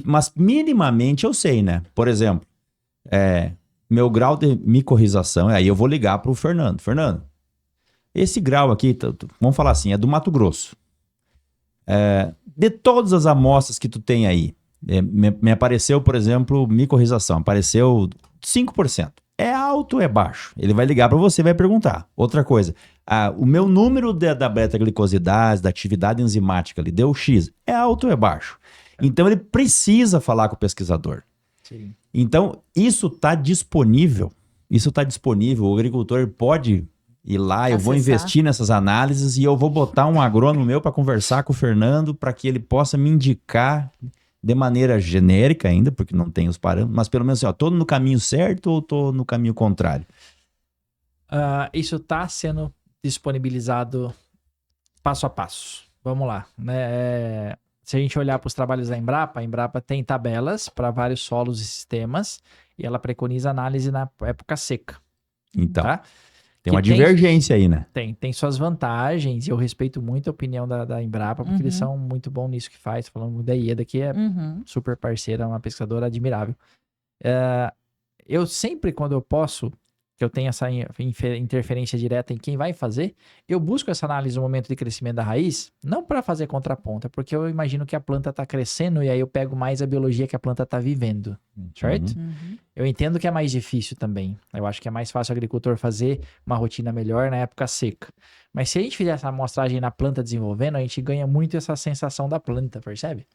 mas minimamente eu sei, né? Por exemplo, meu grau de micorrização, aí eu vou ligar para o Fernando. Fernando, esse grau aqui, vamos falar assim, é do Mato Grosso. De todas as amostras que tu tem aí, me apareceu, por exemplo, micorrização, apareceu 5%. É alto ou é baixo? Ele vai ligar para você e vai perguntar. Outra coisa, o meu número da beta-glicosidase, da atividade enzimática ali, deu X, é alto ou é baixo? Então ele precisa falar com o pesquisador. Sim. Então isso está disponível, o agricultor pode ir lá, eu vou investir nessas análises e eu vou botar um agrônomo meu para conversar com o Fernando para que ele possa me indicar de maneira genérica ainda, porque não tem os parâmetros, mas pelo menos assim, estou no caminho certo ou estou no caminho contrário? Isso está sendo disponibilizado passo a passo. Vamos lá, né? Se a gente olhar para os trabalhos da Embrapa, a Embrapa tem tabelas para vários solos e sistemas e ela preconiza análise na época seca. Então, tá? Tem uma divergência aí, né? Tem suas vantagens e eu respeito muito a opinião da Embrapa, porque eles são muito bons nisso que faz. Falando da IEDA, que é super parceira, uma pesquisadora admirável. Eu sempre, quando eu posso, que eu tenho essa interferência direta em quem vai fazer, eu busco essa análise no momento de crescimento da raiz, não para fazer contraponta, porque eu imagino que a planta está crescendo e aí eu pego mais a biologia que a planta está vivendo, certo? Eu entendo que é mais difícil também. Eu acho que é mais fácil o agricultor fazer uma rotina melhor na época seca. Mas se a gente fizer essa amostragem na planta desenvolvendo, a gente ganha muito essa sensação da planta, percebe?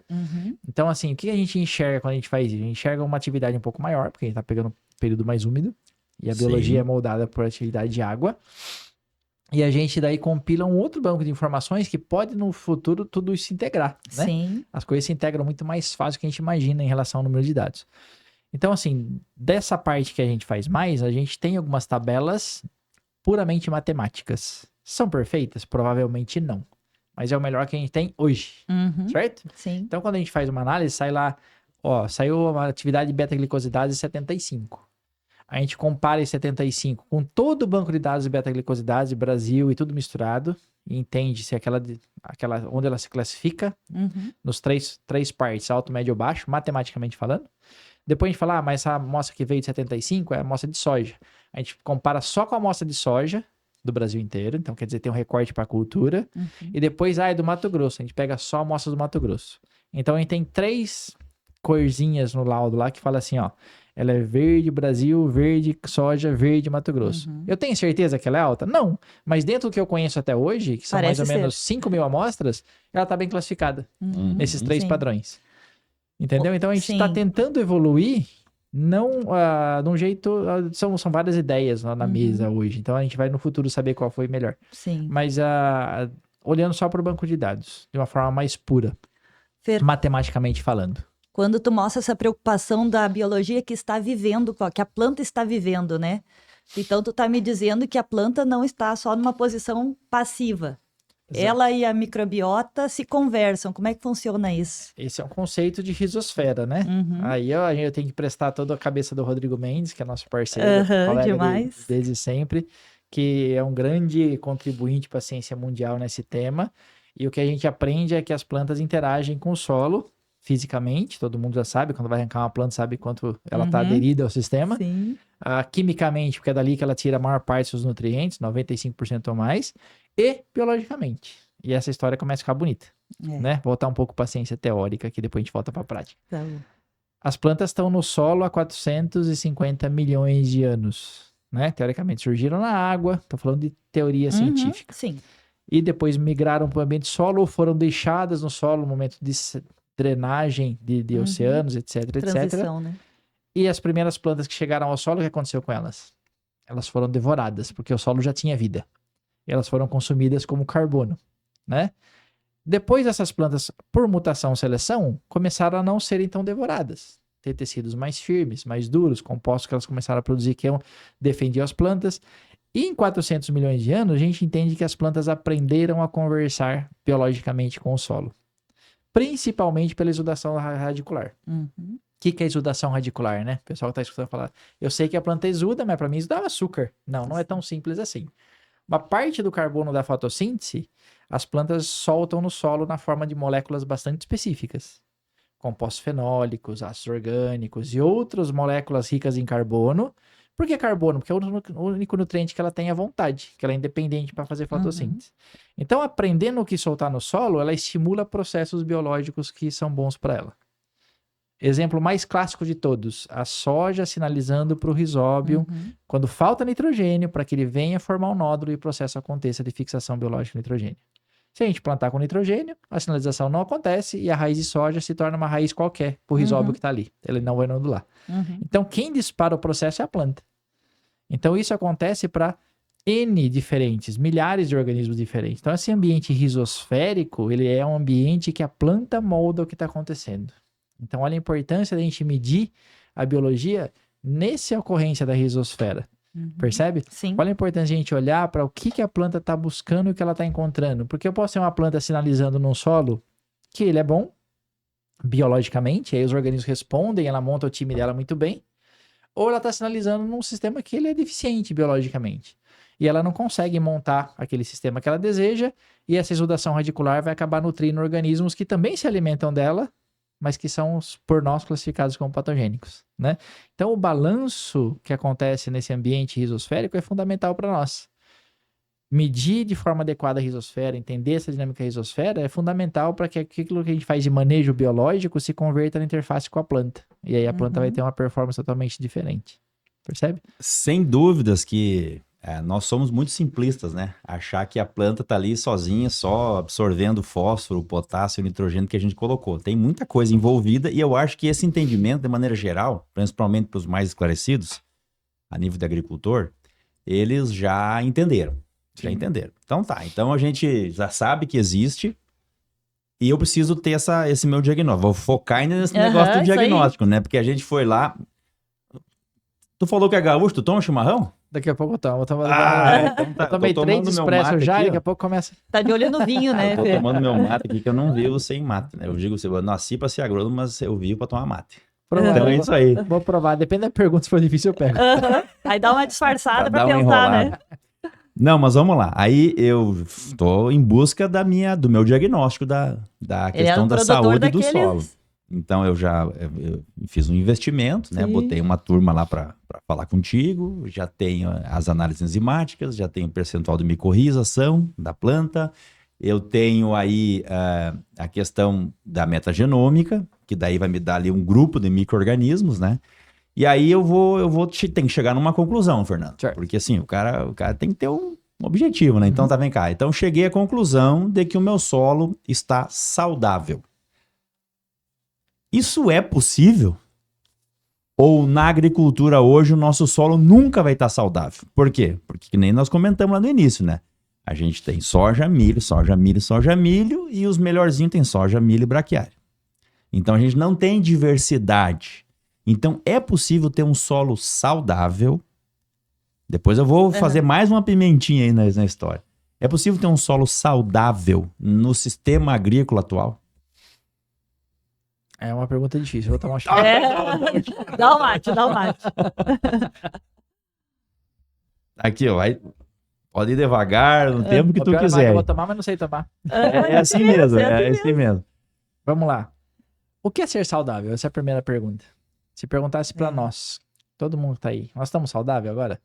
Então, assim, o que a gente enxerga quando a gente faz isso? A gente enxerga uma atividade um pouco maior, porque a gente está pegando um período mais úmido. E a biologia é moldada por atividade de água. E a gente daí compila um outro banco de informações que pode no futuro tudo isso se integrar, né? Sim. As coisas se integram muito mais fácil do que a gente imagina em relação ao número de dados. Então, assim, dessa parte que a gente faz mais, a gente tem algumas tabelas puramente matemáticas. São perfeitas? Provavelmente não. Mas é o melhor que a gente tem hoje, certo? Sim. Então, quando a gente faz uma análise, sai lá, saiu uma atividade de beta-glicosidase 75. A gente compara esse 75 com todo o banco de dados de beta-glicosidase, Brasil e tudo misturado, e entende se aquela onde ela se classifica, nos três partes, alto, médio ou baixo, matematicamente falando. Depois a gente fala, mas essa amostra que veio de 75 é a amostra de soja. A gente compara só com a amostra de soja do Brasil inteiro, então quer dizer, tem um recorte para a cultura. E depois, é do Mato Grosso, a gente pega só amostras do Mato Grosso. Então a gente tem 3 corzinhas no laudo lá que fala assim, ela é verde Brasil, verde soja, verde Mato Grosso. Eu tenho certeza que ela é alta? Não. Mas dentro do que eu conheço até hoje, que são mais ou menos 5.000 amostras, ela está bem classificada nesses 3 padrões. Entendeu? Então a gente está tentando evoluir, não de um jeito... são várias ideias lá na mesa hoje. Então a gente vai no futuro saber qual foi melhor. Sim. Mas olhando só para o banco de dados, de uma forma mais pura, matematicamente falando. Quando tu mostra essa preocupação da biologia que está vivendo, que a planta está vivendo, né? Então, tu está me dizendo que a planta não está só numa posição passiva. Exato. Ela e a microbiota se conversam. Como é que funciona isso? Esse é um conceito de rizosfera, né? Aí eu tenho que prestar toda a cabeça do Rodrigo Mendes, que é nosso parceiro, colega demais. Desde sempre, que é um grande contribuinte para a ciência mundial nesse tema. E o que a gente aprende é que as plantas interagem com o solo, fisicamente, todo mundo já sabe, quando vai arrancar uma planta, sabe quanto ela está aderida ao sistema. Sim. Quimicamente, porque é dali que ela tira a maior parte dos seus nutrientes, 95% ou mais, e biologicamente. E essa história começa a ficar bonita, né? Voltar um pouco para a ciência teórica, que depois a gente volta para a prática. Tá. As plantas estão no solo há 450 milhões de anos, né? Teoricamente, surgiram na água, estou falando de teoria científica. Sim. E depois migraram para o ambiente solo ou foram deixadas no solo no momento de drenagem de oceanos, etc, Transição, etc. Né? E as primeiras plantas que chegaram ao solo, o que aconteceu com elas? Elas foram devoradas, porque o solo já tinha vida. E elas foram consumidas como carbono, né? Depois essas plantas, por mutação ou seleção, começaram a não serem tão devoradas. Ter tecidos mais firmes, mais duros, compostos que elas começaram a produzir que defendiam as plantas. E em 400 milhões de anos, a gente entende que as plantas aprenderam a conversar biologicamente com o solo. Principalmente pela exudação radicular. O que é exudação radicular, né? O pessoal que está escutando falar, eu sei que a planta exuda, mas para mim exudava açúcar. Não é tão simples assim. Uma parte do carbono da fotossíntese, as plantas soltam no solo na forma de moléculas bastante específicas. Compostos fenólicos, ácidos orgânicos e outras moléculas ricas em carbono. Por que carbono? Porque é o único nutriente que ela tem à vontade, que ela é independente para fazer fotossíntese. Então, aprendendo o que soltar no solo, ela estimula processos biológicos que são bons para ela. Exemplo mais clássico de todos, a soja sinalizando para o rizóbio quando falta nitrogênio para que ele venha formar um nódulo e o processo aconteça de fixação biológica de nitrogênio. Se a gente plantar com nitrogênio, a sinalização não acontece e a raiz de soja se torna uma raiz qualquer para o rizóbio que está ali. Ele não vai nodular. Então, quem dispara o processo é a planta. Então, isso acontece para N diferentes, milhares de organismos diferentes. Então, esse ambiente rizosférico, ele é um ambiente que a planta molda o que está acontecendo. Então, olha a importância da gente medir a biologia nessa ocorrência da rizosfera. Percebe? Sim. Olha a importância de a gente olhar para o que a planta está buscando e o que ela está encontrando. Porque eu posso ter uma planta sinalizando num solo que ele é bom, biologicamente, aí os organismos respondem, ela monta o time dela muito bem, ou ela está sinalizando num sistema que ele é deficiente biologicamente. E ela não consegue montar aquele sistema que ela deseja, e essa exudação radicular vai acabar nutrindo organismos que também se alimentam dela, mas que são, por nós, classificados como patogênicos, né? Então, o balanço que acontece nesse ambiente rizosférico é fundamental para nós. Medir de forma adequada a rizosfera, entender essa dinâmica rizosfera é fundamental para que aquilo que a gente faz de manejo biológico se converta na interface com a planta. E aí a planta vai ter uma performance totalmente diferente. Percebe? Sem dúvidas que nós somos muito simplistas, né? Achar que a planta está ali sozinha, só absorvendo fósforo, potássio e nitrogênio que a gente colocou. Tem muita coisa envolvida e eu acho que esse entendimento, de maneira geral, principalmente para os mais esclarecidos, a nível de agricultor, eles já entenderam. Já entenderam. Então tá, então a gente já sabe que existe e eu preciso ter esse meu diagnóstico. Vou focar ainda nesse negócio do diagnóstico, né? Porque a gente foi lá... Tu falou que é gaúcho, tu toma chimarrão? Daqui a pouco eu tomo. Então tá. Eu tomei 3 expresso já e daqui a pouco começa... Tá de olho no vinho, né? Eu tô tomando meu mate aqui, que eu não vivo sem mate, né? Eu digo, eu nasci pra ser agrônomo, mas eu vivo pra tomar mate. Então é isso aí. Vou provar, depende da pergunta, se for difícil eu pego. Aí dá uma disfarçada pra pensar, né? Não, mas vamos lá. Aí eu estou em busca do meu diagnóstico da questão da saúde do solo. Então eu fiz um investimento, né? Botei uma turma lá para falar contigo, já tenho as análises enzimáticas, já tenho o percentual de micorrização da planta, eu tenho aí a questão da metagenômica, que daí vai me dar ali um grupo de micro-organismos, né? E aí tem que chegar numa conclusão, Fernando. Certo. Porque assim, o cara tem que ter um objetivo, né? Então vem cá. Então cheguei à conclusão de que o meu solo está saudável. Isso é possível? Ou na agricultura hoje o nosso solo nunca vai estar saudável? Por quê? Porque que nem nós comentamos lá no início, né? A gente tem soja, milho, soja, milho, soja, milho e os melhorzinhos tem soja, milho e braquiária. Então a gente não tem diversidade. Então é possível ter um solo saudável. Depois eu vou fazer mais uma pimentinha aí na história. É possível ter um solo saudável no sistema agrícola atual? É uma pergunta difícil, vou tomar um chá. Dá o mate, dá o mate. Aqui, ó. Pode ir devagar, no tempo que tu quiser. Eu vou tomar, mas não sei tomar. É assim mesmo, é assim mesmo. Vamos lá. O que é ser saudável? Essa é a primeira pergunta. Se perguntasse pra nós, todo mundo tá aí, nós estamos saudáveis agora?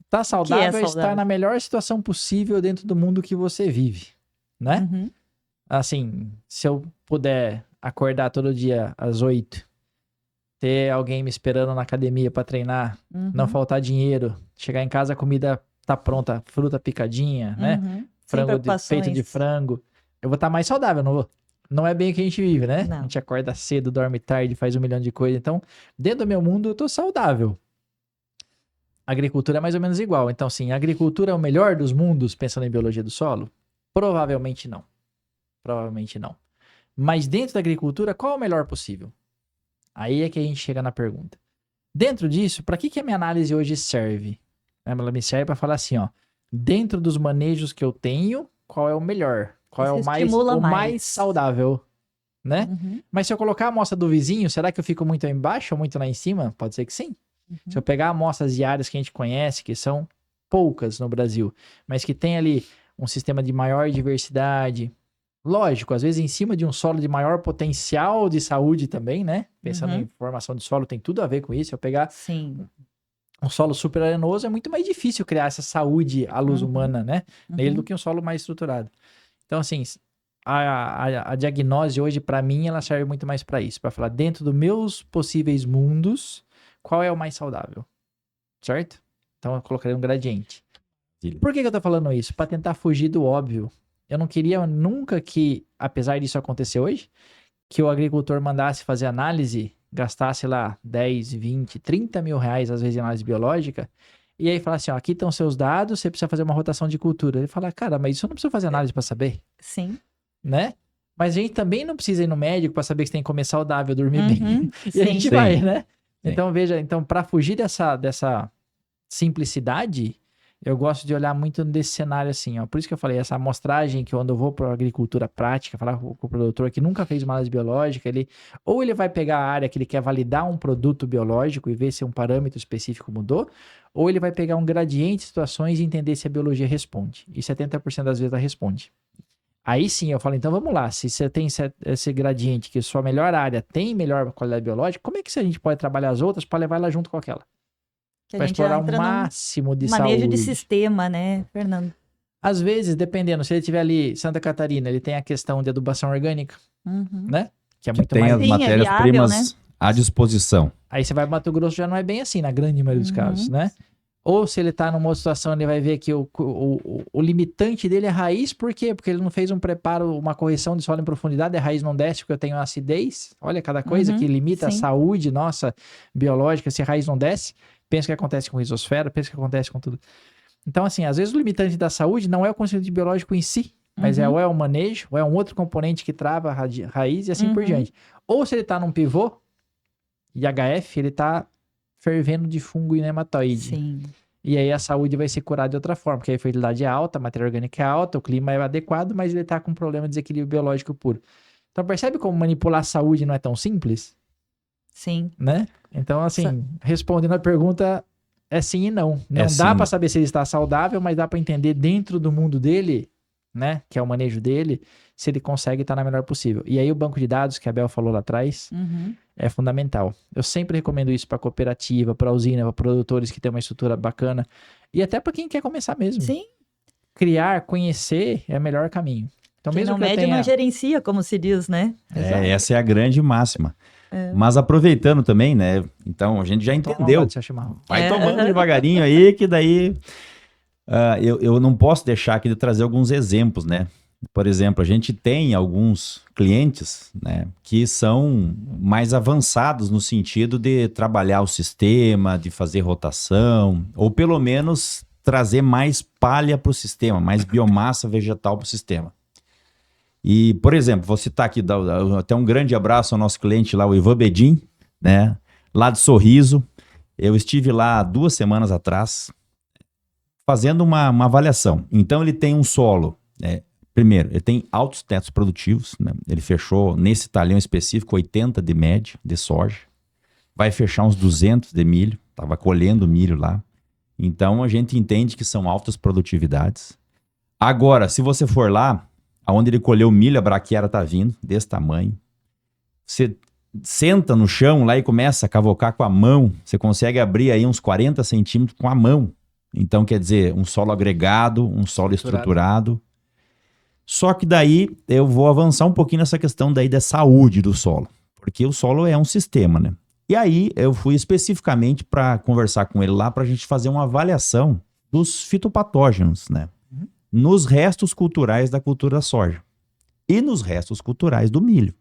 Tá saudável é estar na melhor situação possível dentro do mundo que você vive, né? Uhum. Assim, se eu puder acordar todo dia às 8, ter alguém me esperando na academia pra treinar, não faltar dinheiro, chegar em casa a comida tá pronta, fruta picadinha, né? Frango peito de frango. Eu vou estar mais saudável, não vou? Não é bem o que a gente vive, né? Não. A gente acorda cedo, dorme tarde, faz 1 milhão de coisas. Então, dentro do meu mundo, eu tô saudável. A agricultura é mais ou menos igual. Então, sim, a agricultura é o melhor dos mundos, pensando em biologia do solo? Provavelmente não. Provavelmente não. Mas dentro da agricultura, qual é o melhor possível? Aí é que a gente chega na pergunta. Dentro disso, para que a minha análise hoje serve? Ela me serve para falar assim, ó. Dentro dos manejos que eu tenho, qual é o melhor? Qual é o mais saudável, né? Mas se eu colocar a amostra do vizinho, será que eu fico muito aí embaixo ou muito lá em cima? Pode ser que sim. Se eu pegar amostras diárias que a gente conhece, que são poucas no Brasil, mas que tem ali um sistema de maior diversidade, lógico, às vezes em cima de um solo de maior potencial de saúde também, né? Pensando em formação de solo, tem tudo a ver com isso. Se eu pegar um solo super arenoso, é muito mais difícil criar essa saúde à luz humana, né? Nele do que um solo mais estruturado. Então, assim, a diagnose hoje, para mim, ela serve muito mais para isso. Para falar, dentro dos meus possíveis mundos, qual é o mais saudável? Certo? Então, eu colocarei um gradiente. Por que eu tô falando isso? Para tentar fugir do óbvio. Eu não queria nunca que, apesar disso acontecer hoje, que o agricultor mandasse fazer análise, gastasse lá 10, 20, 30 mil reais, às vezes, em análise biológica, e aí fala assim, ó, aqui estão seus dados, você precisa fazer uma rotação de cultura. Ele fala, cara, mas isso eu não preciso fazer análise para saber. Sim. Né? Mas a gente também não precisa ir no médico para saber que você tem que comer saudável, dormir bem. E a gente vai, né? Sim. Então, veja, para fugir dessa simplicidade, eu gosto de olhar muito desse cenário assim, ó. Por isso que eu falei, essa amostragem que quando eu vou para agricultura prática, falar com o produtor que nunca fez uma análise biológica, ou ele vai pegar a área que ele quer validar um produto biológico e ver se um parâmetro específico mudou, ou ele vai pegar um gradiente de situações e entender se a biologia responde. E 70% das vezes ela responde. Aí sim, eu falo, então vamos lá, se você tem esse gradiente que sua melhor área tem melhor qualidade biológica, como é que a gente pode trabalhar as outras para levar ela junto com aquela? Para explorar o máximo de saúde. Manejo de sistema, né, Fernando? Às vezes, dependendo, se ele tiver ali Santa Catarina, ele tem a questão de adubação orgânica, né? Que é muito tem mais... as matérias-primas à disposição. Aí você vai para Mato Grosso, já não é bem assim, na grande maioria dos casos, né? Ou se ele tá numa situação, ele vai ver que o limitante dele é a raiz, por quê? Porque ele não fez um preparo, uma correção de solo em profundidade, a raiz não desce porque eu tenho acidez. Olha, cada coisa que limita a saúde nossa biológica, se a raiz não desce, pensa que acontece com risosfera, pensa que acontece com tudo. Então, assim, às vezes o limitante da saúde não é o conceito biológico em si, mas ou é o manejo, ou é um outro componente que trava a raiz e assim por diante. Ou se ele tá num pivô, IHF, ele tá fervendo de fungo e nematóide. Sim. E aí a saúde vai ser curada de outra forma, porque a fertilidade é alta, a matéria orgânica é alta, o clima é adequado, mas ele tá com um problema de desequilíbrio biológico puro. Então percebe como manipular a saúde não é tão simples? Sim. Né? Então, assim, respondendo a pergunta, é sim e não. Não dá para saber se ele está saudável, mas dá para entender dentro do mundo dele, né, que é o manejo dele, se ele consegue estar na melhor possível. E aí o banco de dados, que a Bel falou lá atrás, é fundamental. Eu sempre recomendo isso para cooperativa, para usina, para produtores que têm uma estrutura bacana e até para quem quer começar mesmo. Sim. Criar, conhecer é o melhor caminho. Então, quem mesmo não que mede não gerencia, como se diz, né? Essa é a grande máxima. Mas aproveitando também, né? Então, a gente já entendeu. Vai tomando devagarinho aí, que daí... eu não posso deixar aqui de trazer alguns exemplos, né? Por exemplo, a gente tem alguns clientes, né, que são mais avançados no sentido de trabalhar o sistema, de fazer rotação, ou pelo menos trazer mais palha para o sistema, mais biomassa vegetal para o sistema. E, por exemplo, vou citar aqui, até um grande abraço ao nosso cliente lá, o Ivan Bedin, né, lá de Sorriso. Eu estive lá 2 semanas atrás, fazendo uma avaliação. Então, ele tem um solo, primeiro, ele tem altos tetos produtivos, né? Ele fechou, nesse talhão específico, 80 de média de soja. Vai fechar uns 200 de milho, estava colhendo milho lá. Então, a gente entende que são altas produtividades. Agora, se você for lá, aonde ele colheu milho, a braquiária está vindo, desse tamanho. Você senta no chão lá e começa a cavocar com a mão. Você consegue abrir aí uns 40 centímetros com a mão. Então, quer dizer, um solo agregado, um solo estruturado. Só que daí eu vou avançar um pouquinho nessa questão daí da saúde do solo. Porque o solo é um sistema, né? E aí eu fui especificamente para conversar com ele lá para a gente fazer uma avaliação dos fitopatógenos, né? Nos restos culturais da cultura da soja e nos restos culturais do milho.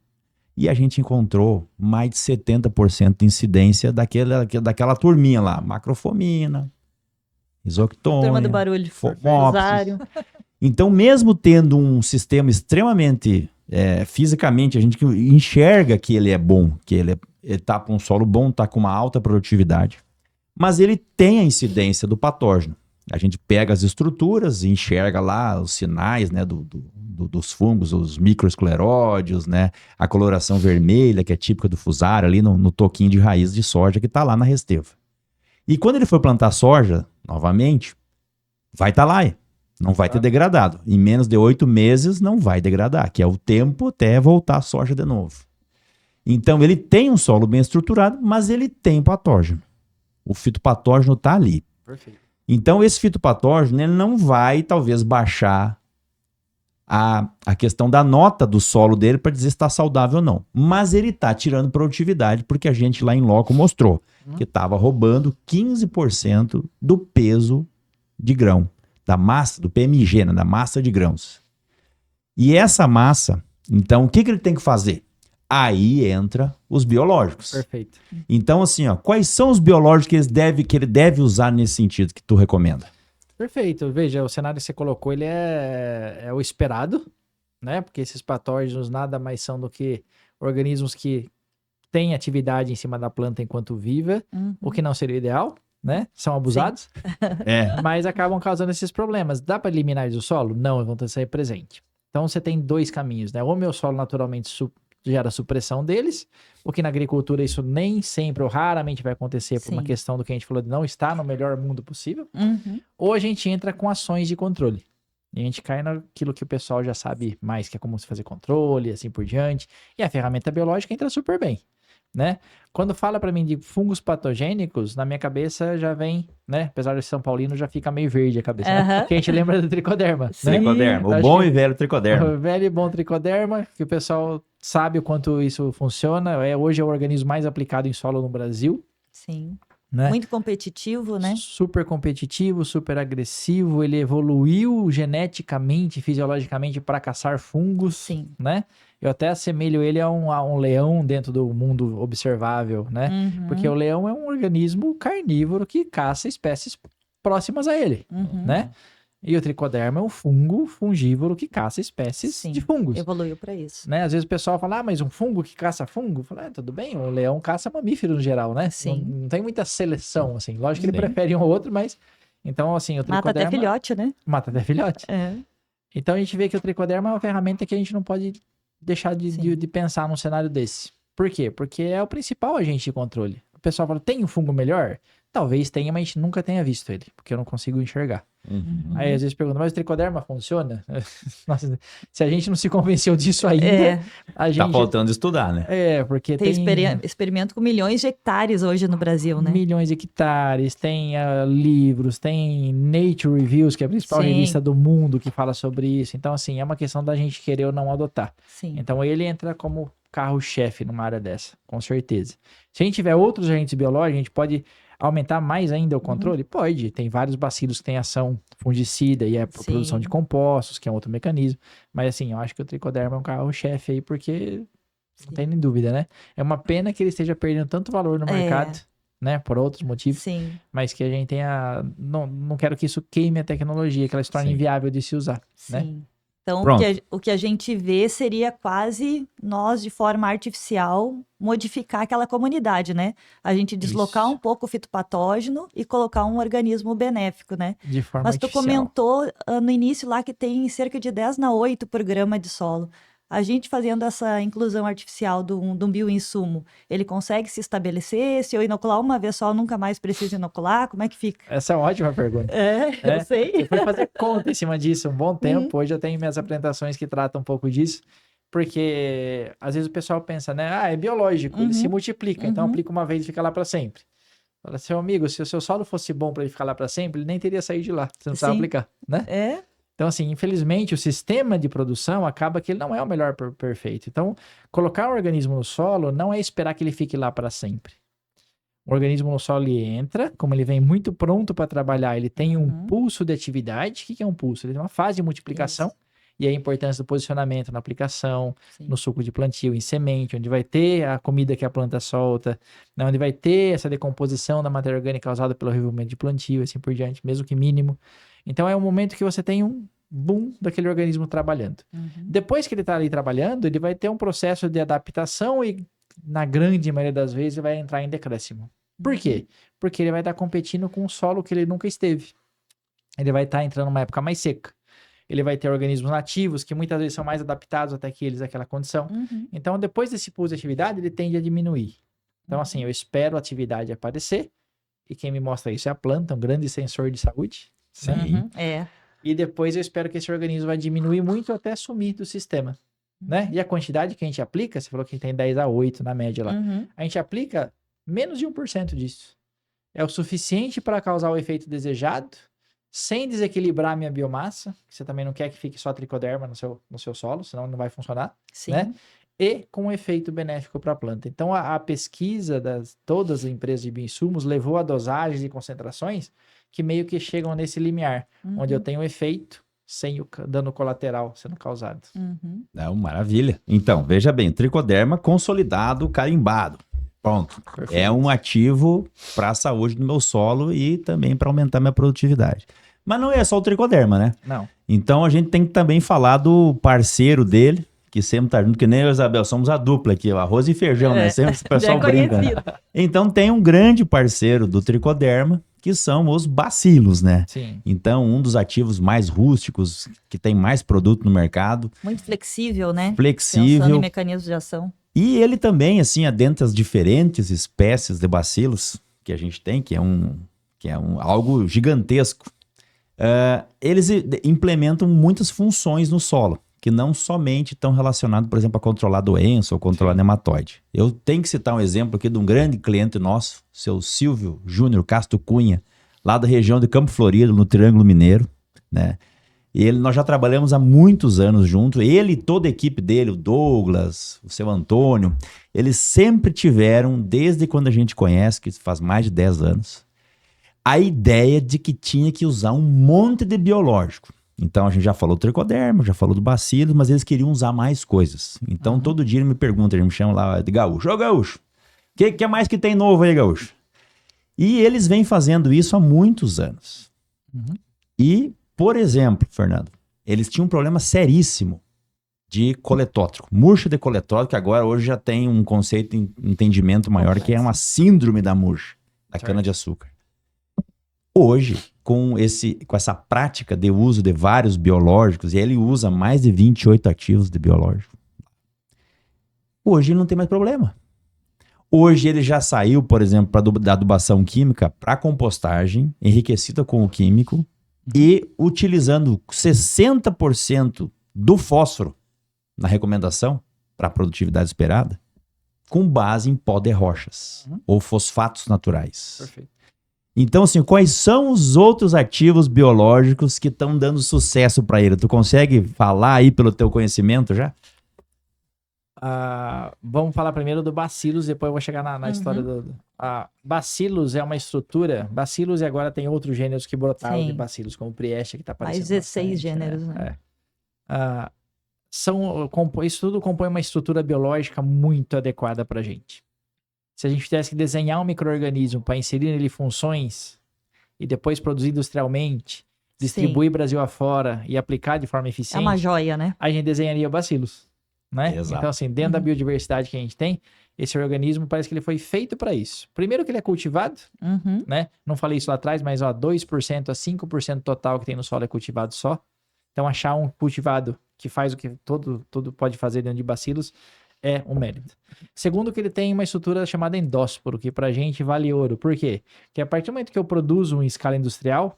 E a gente encontrou mais de 70% de incidência daquela turminha lá, macrofomina, isoctônia, turma do barulho, fomopsis. Então, mesmo tendo um sistema extremamente, fisicamente, a gente enxerga que ele é bom, que ele está com um solo bom, está com uma alta produtividade, mas ele tem a incidência do patógeno. A gente pega as estruturas e enxerga lá os sinais, né, dos fungos, os microescleródios, né, a coloração vermelha, que é típica do fusário, ali no toquinho de raiz de soja que está lá na resteva. E quando ele for plantar soja, novamente, vai estar lá, não vai ter degradado. Em menos de 8 meses não vai degradar, que é o tempo até voltar a soja de novo. Então ele tem um solo bem estruturado, mas ele tem patógeno. O fitopatógeno está ali. Perfeito. Então, esse fitopatógeno ele não vai, talvez, baixar a questão da nota do solo dele para dizer se está saudável ou não. Mas ele está tirando produtividade, porque a gente lá em loco mostrou que estava roubando 15% do peso de grão, da massa, do PMG, né, da massa de grãos. E essa massa, então, o que ele tem que fazer? Aí entra os biológicos. Perfeito. Então, assim, ó, quais são os biológicos que ele deve usar nesse sentido que tu recomenda? Perfeito. Veja, o cenário que você colocou, ele é o esperado, né? Porque esses patógenos nada mais são do que organismos que têm atividade em cima da planta enquanto viva, o que não seria ideal, né? São abusados, mas acabam causando esses problemas. Dá para eliminar eles do solo? Não, eles vão ter que sair presente. Então, você tem 2 caminhos, né? Ou o meu solo naturalmente gera supressão deles, o que na agricultura isso nem sempre ou raramente vai acontecer por uma questão do que a gente falou de não estar no melhor mundo possível, ou a gente entra com ações de controle. E a gente cai naquilo que o pessoal já sabe mais, que é como se fazer controle, assim por diante, e a ferramenta biológica entra super bem, né? Quando fala para mim de fungos patogênicos, na minha cabeça já vem, né? Apesar de São Paulino, já fica meio verde a cabeça, né? Porque a gente lembra do tricoderma, né? Tricoderma, o bom e velho tricoderma. O velho e bom tricoderma, que o pessoal sabe o quanto isso funciona. Hoje é o organismo mais aplicado em solo no Brasil. Sim. Né? Muito competitivo, né? Super competitivo, super agressivo. Ele evoluiu geneticamente, fisiologicamente para caçar fungos. Sim. Né? Eu até assemelho ele a um leão dentro do mundo observável, né? Porque o leão é um organismo carnívoro que caça espécies próximas a ele, né? E o tricoderma é um fungo fungívoro que caça espécies de fungos. Evoluiu para isso. Né? Às vezes o pessoal fala, mas um fungo que caça fungo? Fala, tudo bem, o leão caça mamífero no geral, né? Sim. Não tem muita seleção, assim. Lógico que ele prefere um ou outro, mas... Então, assim, o tricoderma... Mata até filhote, né? Mata até filhote. Então, a gente vê que o tricoderma é uma ferramenta que a gente não pode deixar de pensar num cenário desse. Por quê? Porque é o principal agente de controle. O pessoal fala, tem um fungo melhor? Talvez tenha, mas a gente nunca tenha visto ele, porque eu não consigo enxergar. Aí às vezes pergunta, mas o tricoderma funciona? Nossa, se a gente não se convenceu disso ainda, a gente... Tá faltando estudar, né? Porque tem experimento com milhões de hectares hoje no Brasil, né? Milhões de hectares, tem livros, tem Nature Reviews, que é a principal revista do mundo que fala sobre isso. Então, assim, é uma questão da gente querer ou não adotar. Sim. Então, ele entra como carro-chefe numa área dessa, com certeza. Se a gente tiver outros agentes biológicos, a gente pode aumentar mais ainda o controle? Pode. Tem vários bacilos que têm ação fungicida e é por produção de compostos, que é um outro mecanismo. Mas assim, eu acho que o tricoderma é um carro-chefe aí, porque não tem nem dúvida, né? É uma pena que ele esteja perdendo tanto valor no mercado, né? Por outros motivos. Sim. Mas que a gente tenha... Não quero que isso queime a tecnologia, que ela se torne inviável de se usar, né? Então, o que a gente vê seria quase nós, de forma artificial, modificar aquela comunidade, né? A gente deslocar um pouco o fitopatógeno e colocar um organismo benéfico, né? De forma artificial. Mas tu comentou no início lá que tem cerca de 10/8 por grama de solo. A gente fazendo essa inclusão artificial de um bioinsumo, ele consegue se estabelecer? Se eu inocular uma vez só, nunca mais preciso inocular? Como é que fica? Essa é uma ótima pergunta. Eu sei. Eu fui fazer conta em cima disso um bom tempo. Hoje eu tenho minhas apresentações que tratam um pouco disso. Porque às vezes o pessoal pensa, né? É biológico, ele se multiplica. Então aplica uma vez e fica lá para sempre. Fala, seu amigo, se o seu solo fosse bom para ele ficar lá para sempre, ele nem teria saído de lá. Você não precisava aplicar, né? Então, assim, infelizmente, o sistema de produção acaba que ele não é o melhor perfeito. Então, colocar o organismo no solo não é esperar que ele fique lá para sempre. O organismo no solo, ele entra, como ele vem muito pronto para trabalhar, ele tem um pulso de atividade. O que é um pulso? Ele tem uma fase de multiplicação. E a importância do posicionamento na aplicação, no suco de plantio, em semente, onde vai ter a comida que a planta solta, né, onde vai ter essa decomposição da matéria orgânica causada pelo revolvimento de plantio, assim por diante, mesmo que mínimo. Então é um momento que você tem um boom daquele organismo trabalhando. Depois que ele está ali trabalhando, ele vai ter um processo de adaptação e, na grande maioria das vezes, ele vai entrar em decréscimo. Por quê? Porque ele vai estar competindo com um solo que ele nunca esteve. Ele vai estar entrando numa época mais seca. Ele vai ter organismos nativos que muitas vezes são mais adaptados até que eles àquela condição. Então, depois desse pulso de atividade, ele tende a diminuir. Então, assim, eu espero a atividade aparecer, e quem me mostra isso é a planta, um grande sensor de saúde. E depois eu espero que esse organismo vai diminuir muito até sumir do sistema, né? E a quantidade que a gente aplica, você falou que tem 10/8 na média lá, a gente aplica menos de 1% disso. É o suficiente para causar o efeito desejado, sem desequilibrar a minha biomassa, que você também não quer que fique só tricoderma no seu solo, senão não vai funcionar, né? E com um efeito benéfico para a planta. Então, a pesquisa todas as empresas de bioinsumos levou a dosagens e concentrações que meio que chegam nesse limiar, onde eu tenho efeito sem o dano colateral sendo causado. Não, maravilha. Então, veja bem, tricoderma consolidado, carimbado. Pronto. Perfeito. É um ativo para a saúde do meu solo e também para aumentar minha produtividade. Mas não é só o tricoderma, né? Não. Então a gente tem que também falar do parceiro dele, que sempre tá junto, que nem eu e a Isabel, somos a dupla aqui, o arroz e feijão, né? Sempre o pessoal brinca. Né? Então tem um grande parceiro do tricoderma, que são os bacilos, né? Sim. Então, um dos ativos mais rústicos, que tem mais produto no mercado. Muito flexível, né? Flexível. Pensando em mecanismos de ação. E ele também, assim, dentre as diferentes espécies de bacilos que a gente tem, que é algo gigantesco, eles implementam muitas funções no solo, que não somente estão relacionadas, por exemplo, a controlar doença ou controlar nematóide. Eu tenho que citar um exemplo aqui de um grande cliente nosso, seu Silvio Júnior Castro Cunha, lá da região de Campo Florido, no Triângulo Mineiro, né? Nós já trabalhamos há muitos anos juntos. Ele e toda a equipe dele, o Douglas, o seu Antônio, eles sempre tiveram, desde quando a gente conhece, que faz mais de 10 anos, a ideia de que tinha que usar um monte de biológico. Então a gente já falou do tricoderma, já falou do bacilo, mas eles queriam usar mais coisas. Então todo dia ele me pergunta, ele me chama lá de Gaúcho. Ô Gaúcho, o que mais que tem novo aí, Gaúcho? E eles vêm fazendo isso há muitos anos. E, por exemplo, Fernando, eles tinham um problema seríssimo de coletótrico. Murcha de coletótrico, que agora hoje já tem um conceito, um entendimento maior, que é uma síndrome da murcha, da cana-de-açúcar. Hoje, com essa prática de uso de vários biológicos, e ele usa mais de 28 ativos de biológico, hoje ele não tem mais problema. Hoje ele já saiu, por exemplo, da adubação química para compostagem, enriquecida com o químico, e utilizando 60% do fósforo na recomendação para a produtividade esperada, com base em pó de rochas ou fosfatos naturais. Perfeito. Então, assim, quais são os outros ativos biológicos que estão dando sucesso para ele? Tu consegue falar aí pelo teu conhecimento já? Vamos falar primeiro do Bacillus, depois eu vou chegar na história do... Bacillus é uma estrutura... Bacillus e agora tem outros gêneros que brotaram de Bacillus, como o Priestia, que está aparecendo. Mais 16 gêneros, né? Isso tudo compõe uma estrutura biológica muito adequada para a gente. Se a gente tivesse que desenhar um micro-organismo para inserir nele funções e depois produzir industrialmente, distribuir Brasil afora e aplicar de forma eficiente... É uma joia, né? A gente desenharia o Bacillus, né? Exato. Então, assim, dentro da biodiversidade que a gente tem, esse organismo parece que ele foi feito para isso. Primeiro que ele é cultivado, né? Não falei isso lá atrás, mas 2% a 5% total que tem no solo é cultivado só. Então, achar um cultivado que faz o que tudo pode fazer dentro de Bacillus é um mérito. Segundo, que ele tem uma estrutura chamada endósporo, que pra gente vale ouro. Por quê? Porque a partir do momento que eu produzo em escala industrial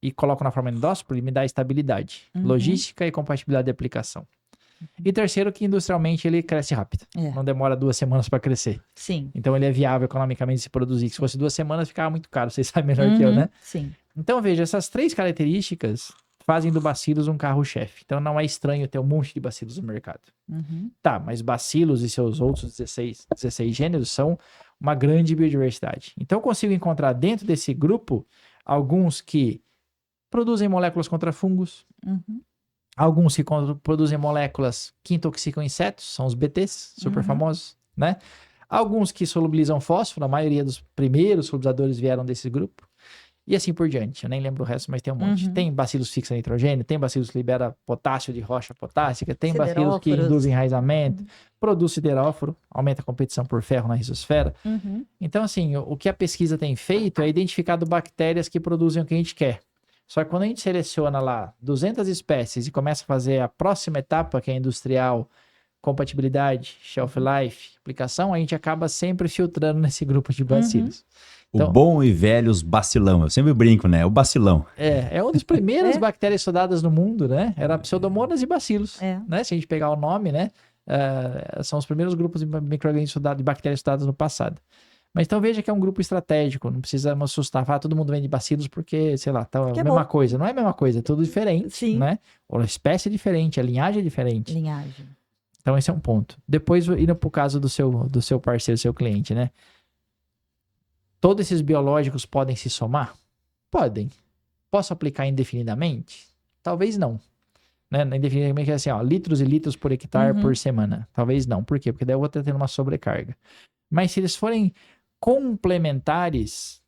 e coloco na forma endósporo, ele me dá estabilidade, logística e compatibilidade de aplicação. E terceiro, que industrialmente ele cresce rápido. Não demora 2 semanas para crescer. Sim. Então ele é viável economicamente de se produzir. Se fosse 2 semanas, ficava muito caro. Vocês sabem melhor que eu, né? Sim. Então, veja, essas 3 características fazem do Bacillus um carro-chefe. Então não é estranho ter um monte de Bacillus no mercado. Tá, mas Bacillus e seus outros 16 gêneros são uma grande biodiversidade. Então eu consigo encontrar dentro desse grupo alguns que produzem moléculas contra fungos, alguns que produzem moléculas que intoxicam insetos, são os BTs, super famosos, né? Alguns que solubilizam fósforo, a maioria dos primeiros solubilizadores vieram desse grupo. E assim por diante. Eu nem lembro o resto, mas tem um monte. Tem Bacillus fixa nitrogênio, tem Bacillus que libera potássio de rocha potássica, tem Bacillus que induz enraizamento, produz sideróforo, aumenta a competição por ferro na rizosfera. Então, assim, o que a pesquisa tem feito é identificado bactérias que produzem o que a gente quer. Só que quando a gente seleciona lá 200 espécies e começa a fazer a próxima etapa, que é industrial, compatibilidade, shelf life, aplicação, a gente acaba sempre filtrando nesse grupo de bacilos. Então, o bom e velhos bacilão. Eu sempre brinco, né? O bacilão. É uma das primeiras bactérias estudadas no mundo, né? Era Pseudomonas e bacilos, né? Se a gente pegar o nome, né? São os primeiros grupos de micro-organismos estudados, de bactérias estudadas no passado. Mas então veja que é um grupo estratégico, não precisa me assustar, todo mundo vem de bacilos porque, sei lá, tá a mesma coisa. Não é a mesma coisa, é tudo diferente, né? Ou a espécie é diferente, a linhagem é diferente. Então esse é um ponto. Depois, indo pro caso do seu parceiro, seu cliente, né? Todos esses biológicos podem se somar? Podem. Posso aplicar indefinidamente? Talvez não. Né? Indefinidamente é assim, litros e litros por hectare por semana. Talvez não. Por quê? Porque daí eu vou estar tendo uma sobrecarga. Mas se eles forem complementares,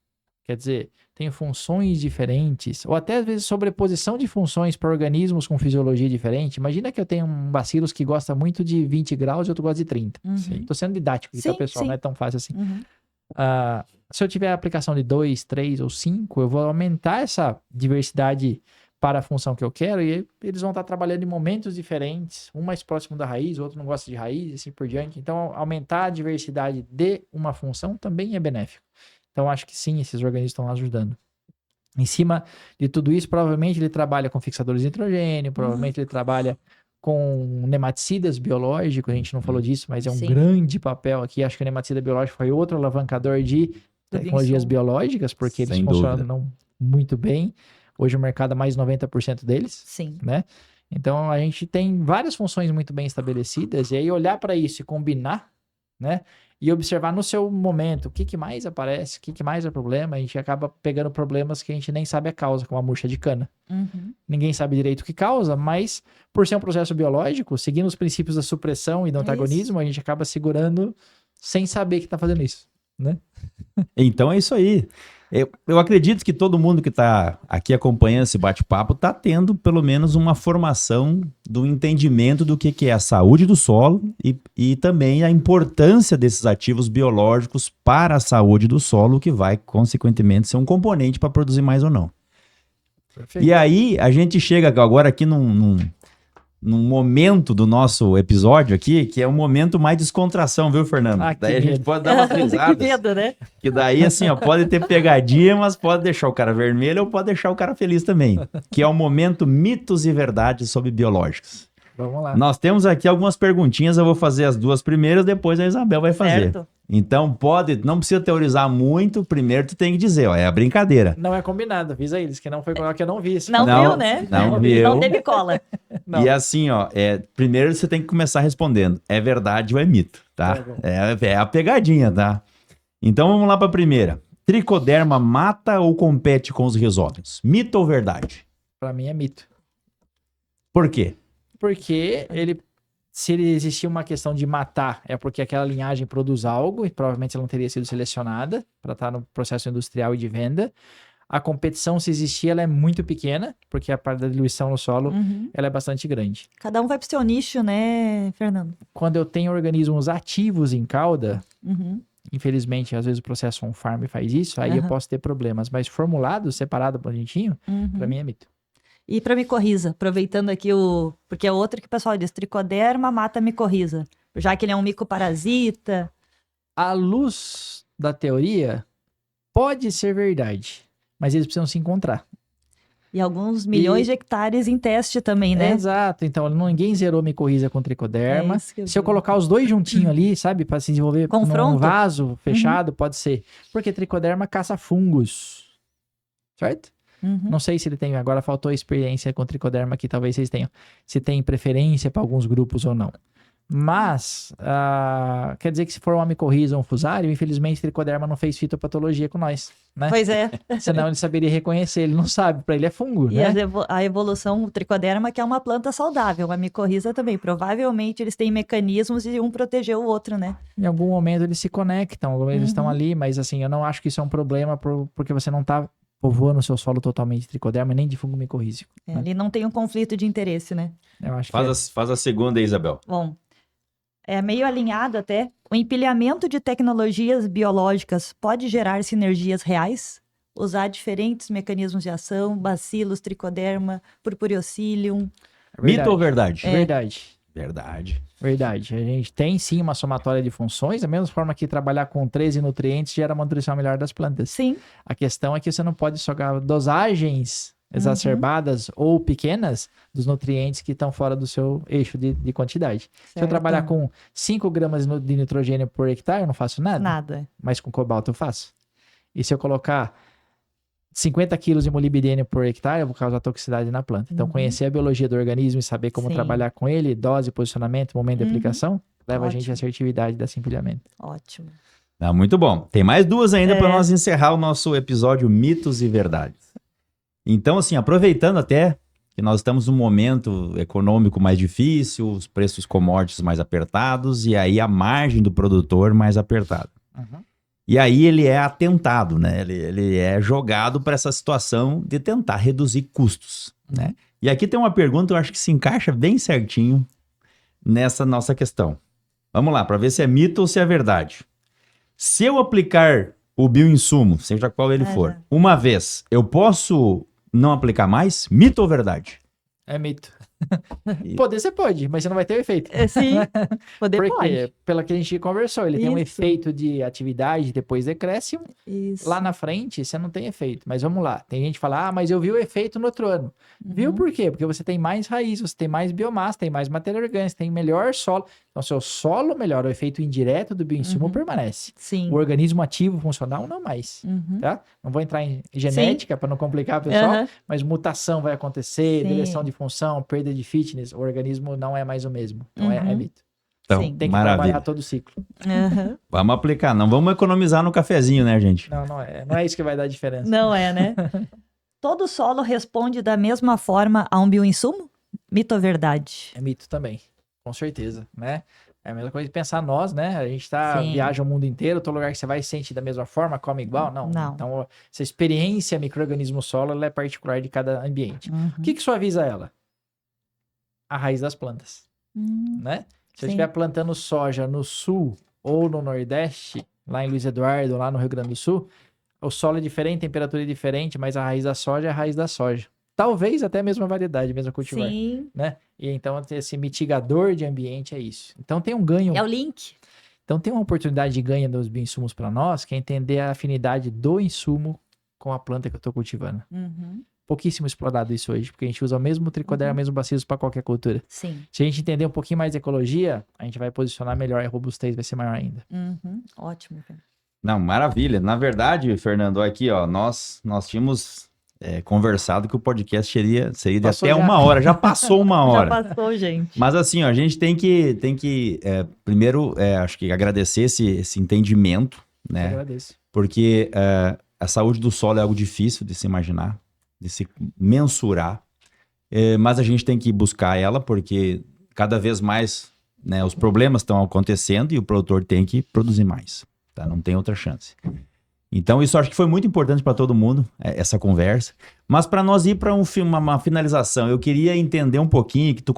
quer dizer, tem funções diferentes, ou até às vezes sobreposição de funções para organismos com fisiologia diferente. Imagina que eu tenho um bacillus que gosta muito de 20 graus e outro gosta de 30. Estou sendo didático aqui, tá, pessoal? Não é tão fácil assim. Se eu tiver a aplicação de 2, 3 ou 5, eu vou aumentar essa diversidade para a função que eu quero e eles vão estar trabalhando em momentos diferentes, um mais próximo da raiz, o outro não gosta de raiz e assim por diante. Então, aumentar a diversidade de uma função também é benéfico. Então, acho que sim, esses organismos estão ajudando. Em cima de tudo isso, provavelmente ele trabalha com fixadores de nitrogênio, provavelmente ele trabalha com nematicidas biológicos, a gente não falou disso, mas é um grande papel aqui. Acho que o nematicida biológico foi outro alavancador de tecnologias biológicas, porque eles funcionam muito bem. Hoje o mercado é mais de 90% deles. Né? Então a gente tem várias funções muito bem estabelecidas, e aí olhar para isso e combinar, né? E observar no seu momento o que mais aparece, o que mais é problema. A gente acaba pegando problemas que a gente nem sabe a causa, como a murcha de cana. Ninguém sabe direito o que causa, mas por ser um processo biológico, seguindo os princípios da supressão e do antagonismo, a gente acaba segurando sem saber que está fazendo isso, né? Então é isso aí. Eu acredito que todo mundo que está aqui acompanhando esse bate-papo está tendo pelo menos uma formação do entendimento do que é a saúde do solo e também a importância desses ativos biológicos para a saúde do solo, que vai, consequentemente, ser um componente para produzir mais ou não. Perfeito. E aí, a gente chega agora aqui num momento do nosso episódio aqui, que é um momento mais de descontração, viu, Fernando? Daí a gente pode dar umas risadas. Que medo, né? Que daí, assim, pode ter pegadinha, mas pode deixar o cara vermelho ou pode deixar o cara feliz também. Que é o momento mitos e verdades sobre biológicos. Vamos lá. Nós temos aqui algumas perguntinhas, eu vou fazer as duas primeiras, depois a Isabel vai fazer. Certo. Então não precisa teorizar muito, primeiro tu tem que dizer, ó, é a brincadeira. Não é combinado, avisa eles, que não foi que eu não vi. Não viu, né? Não viu. Não teve cola. Não. E assim, ó, primeiro você tem que começar respondendo, é verdade ou é mito, tá? Tá bom. É a pegadinha, tá? Então vamos lá pra primeira. Tricoderma mata ou compete com os risófilos? Mito ou verdade? Pra mim é mito. Por quê? Porque se ele existir uma questão de matar, é porque aquela linhagem produz algo e provavelmente ela não teria sido selecionada para estar no processo industrial e de venda. A competição, se existir, ela é muito pequena, porque a parte da diluição no solo ela é bastante grande. Cada um vai pro seu nicho, né, Fernando? Quando eu tenho organismos ativos em cauda, Uhum. infelizmente, às vezes o processo on-farm faz isso, aí eu posso ter problemas. Mas formulado, separado, bonitinho, para mim é mito. E para micorriza, aproveitando aqui porque é outro que o pessoal diz, tricoderma mata a micorriza, já que ele é um micoparasita. À luz da teoria, pode ser verdade, mas eles precisam se encontrar. E alguns milhões de hectares em teste também, né? Exato, então ninguém zerou micorriza com tricoderma. É isso que eu Se eu vi. colocar os dois juntinhos ali, sabe, para se desenvolver Confronto. num vaso fechado, pode ser. Porque tricoderma caça fungos, certo? Não sei se ele tem, agora faltou a experiência com tricoderma aqui, talvez vocês tenham. Se tem preferência para alguns grupos ou não. Mas, quer dizer que se for uma micorriza ou um fusário, infelizmente tricoderma não fez fitopatologia com nós, né? Pois é. Senão ele saberia reconhecer, ele não sabe, para ele é fungo, E né? a evolução, o tricoderma, que é uma planta saudável, a micorriza também. Provavelmente eles têm mecanismos de um proteger o outro, né? Em algum momento eles se conectam, eles estão ali, mas assim, eu não acho que isso é um problema porque você não está povoando o seu solo totalmente de tricoderma, nem de fungo micorrízico. É, Né? ali não tem um conflito de interesse, né? Eu acho Faz a segunda aí, Isabel. Bom, é meio alinhado até. O empilhamento de tecnologias biológicas pode gerar sinergias reais? Usar diferentes mecanismos de ação, bacilos, tricoderma, purpureocilium. Mito ou verdade? Verdade. Verdade. Verdade. A gente tem sim uma somatória de funções, da mesma forma que trabalhar com 13 nutrientes gera uma nutrição melhor das plantas. Sim. A questão é que você não pode jogar dosagens exacerbadas ou pequenas dos nutrientes que estão fora do seu eixo de quantidade. Se eu trabalhar com 5 gramas de nitrogênio por hectare, eu não faço nada. Nada. Mas com cobalto eu faço. E se eu colocar 50 quilos de molibdênio por hectare, eu vou causar toxicidade na planta. Então, conhecer a biologia do organismo e saber como trabalhar com ele, dose, posicionamento, momento de aplicação, leva a gente à assertividade desse empilhamento. Ótimo. Muito bom. Tem mais duas ainda para nós encerrar o nosso episódio Mitos e Verdades. Então, assim, aproveitando até que nós estamos num momento econômico mais difícil, os preços commodities mais apertados e aí a margem do produtor mais apertada. E aí ele é atentado, né? Ele é jogado para essa situação de tentar reduzir custos, né? E aqui tem uma pergunta, eu acho que se encaixa bem certinho nessa nossa questão. Vamos lá, para ver se é mito ou se é verdade. Se eu aplicar o bioinsumo, seja qual ele for, uma vez, eu posso não aplicar mais? Mito ou verdade? É mito. Poder você pode, mas você não vai ter o efeito. Sim, poder Porque, pode. pela que a gente conversou, ele tem um Isso. efeito de atividade, depois decréscimo. Isso. Lá na frente, você não tem efeito. Mas vamos lá. Tem gente que fala, mas eu vi o efeito no outro ano. Viu por quê? Porque você tem mais raiz, você tem mais biomassa, tem mais matéria orgânica, tem melhor solo. Então, seu solo melhora, o efeito indireto do bioinsumo permanece. Sim. O organismo ativo funcional, não mais. Tá? Não vou entrar em genética para não complicar o pessoal, mas mutação vai acontecer, deleção de função, perda de fitness, o organismo não é mais o mesmo. Então, é mito. Então, Sim. Tem que maravilha. trabalhar todo o ciclo. Vamos aplicar, não vamos economizar no cafezinho, né, gente? Não é isso que vai dar diferença. Não é, né? Todo solo responde da mesma forma a um bioinsumo? Mito ou verdade? É mito também, com certeza, né? É a mesma coisa de pensar nós, né? A gente Sim. viaja o mundo inteiro, todo lugar que você vai sente da mesma forma, come igual? Não. Então, essa experiência micro-organismo solo, ela é particular de cada ambiente. O que suaviza ela? A raiz das plantas, né? Se eu estiver plantando soja no sul ou no nordeste, lá em Luiz Eduardo, lá no Rio Grande do Sul, o solo é diferente, temperatura é diferente, mas a raiz da soja é a raiz da soja. Talvez até a mesma variedade, mesma cultivar. Sim. Né? E então esse mitigador de ambiente é isso. Então tem um ganho. É o link. Então tem uma oportunidade de ganho dos bioinsumos para nós, que é entender a afinidade do insumo com a planta que eu estou cultivando. pouquíssimo explorado isso hoje, porque a gente usa o mesmo tricoderma, o mesmo bacillus para qualquer cultura. Sim. Se a gente entender um pouquinho mais de ecologia, a gente vai posicionar melhor e a robustez vai ser maior ainda. Ótimo. Não, maravilha. Na verdade, Fernando, aqui, ó, nós tínhamos conversado que o podcast seria de até uma hora. Já passou uma hora. Já passou, gente. Mas assim, ó, a gente tem que primeiro, acho que agradecer esse entendimento, né? Eu agradeço. Porque a saúde do solo é algo difícil de se imaginar, de se mensurar, mas a gente tem que buscar ela, porque cada vez mais, né, os problemas estão acontecendo e o produtor tem que produzir mais, tá? Não tem outra chance. Então isso acho que foi muito importante para todo mundo, essa conversa. Mas para nós ir para uma finalização, eu queria entender um pouquinho, que tu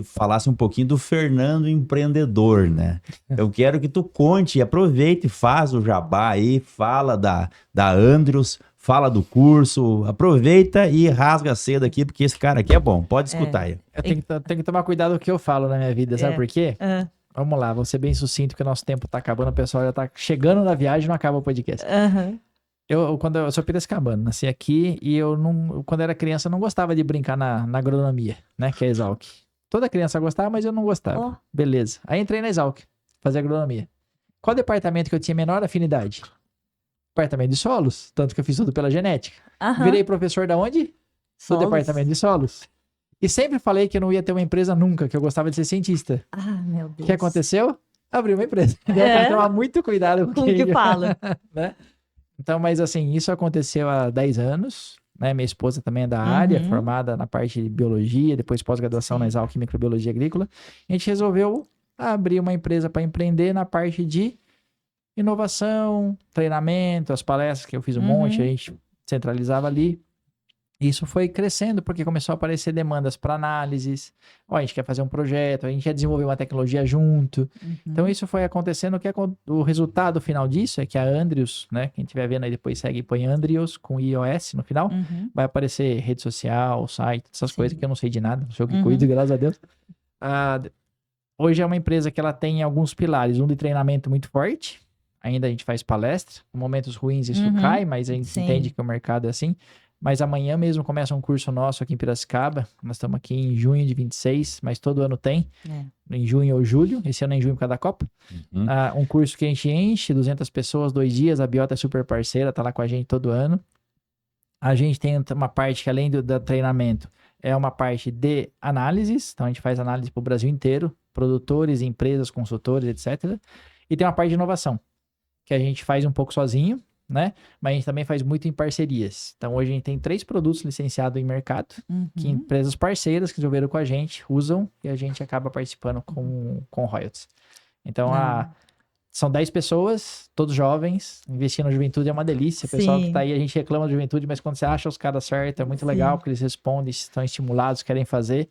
falasse um pouquinho do Fernando empreendedor, né? Eu quero que tu conte, aproveite e faz o jabá aí, fala da Andrius, fala do curso, aproveita e rasga cedo aqui, porque esse cara aqui é bom, pode escutar aí. Eu tenho que tomar cuidado com o que eu falo na minha vida, sabe por quê? Vamos lá, vou ser bem sucinto, porque o nosso tempo tá acabando, o pessoal já tá chegando na viagem e não acaba o podcast. Quando eu sou piracicabano, nasci aqui e quando era criança, eu não gostava de brincar na agronomia, né, que é a Exalc. Toda criança gostava, mas eu não gostava. Beleza. Aí entrei na Exalc, fazer agronomia. Qual departamento que eu tinha menor afinidade? Departamento de solos, tanto que eu fiz tudo pela genética. Virei professor da onde? Do departamento de solos. E sempre falei que eu não ia ter uma empresa nunca, que eu gostava de ser cientista. Meu Deus. O que aconteceu? Abri uma empresa. Tem que tomar muito cuidado com o que fala. Né? Então, mas assim, isso aconteceu há 10 anos, né? Minha esposa também é da área, formada na parte de biologia, depois pós-graduação na Exalc Microbiologia Agrícola. A gente resolveu abrir uma empresa para empreender na parte de inovação, treinamento, as palestras que eu fiz um monte, a gente centralizava ali. Isso foi crescendo porque começou a aparecer demandas para análises. A gente quer fazer um projeto, a gente quer desenvolver uma tecnologia junto. Então isso foi acontecendo. O resultado final disso é que a Andrius, né? Quem estiver vendo aí depois segue e põe Andrius com iOS no final. Vai aparecer rede social, site, essas coisas que eu não sei de nada. Não sei o que cuido, graças a Deus. Hoje é uma empresa que ela tem alguns pilares. Um de treinamento muito forte. Ainda a gente faz palestra. Em momentos ruins isso cai, mas a gente entende que o mercado é assim. Mas amanhã mesmo começa um curso nosso aqui em Piracicaba. Nós estamos aqui em junho de 26, mas todo ano tem. Em junho ou julho. Esse ano é em junho por causa da Copa. Um curso que a gente enche, 200 pessoas, 2 dias. A Biota é super parceira, tá lá com a gente todo ano. A gente tem uma parte que além do treinamento, é uma parte de análises. Então a gente faz análise para o Brasil inteiro. Produtores, empresas, consultores, etc. E tem uma parte de inovação, que a gente faz um pouco sozinho, né? Mas a gente também faz muito em parcerias. Então, hoje a gente tem 3 produtos licenciados em mercado, que empresas parceiras que desenvolveram com a gente usam e a gente acaba participando com royalties. Então, são 10 pessoas, todos jovens, investir na juventude é uma delícia. O pessoal que tá aí, a gente reclama da juventude, mas quando você acha os caras certos, é muito legal, porque eles respondem, estão estimulados, querem fazer,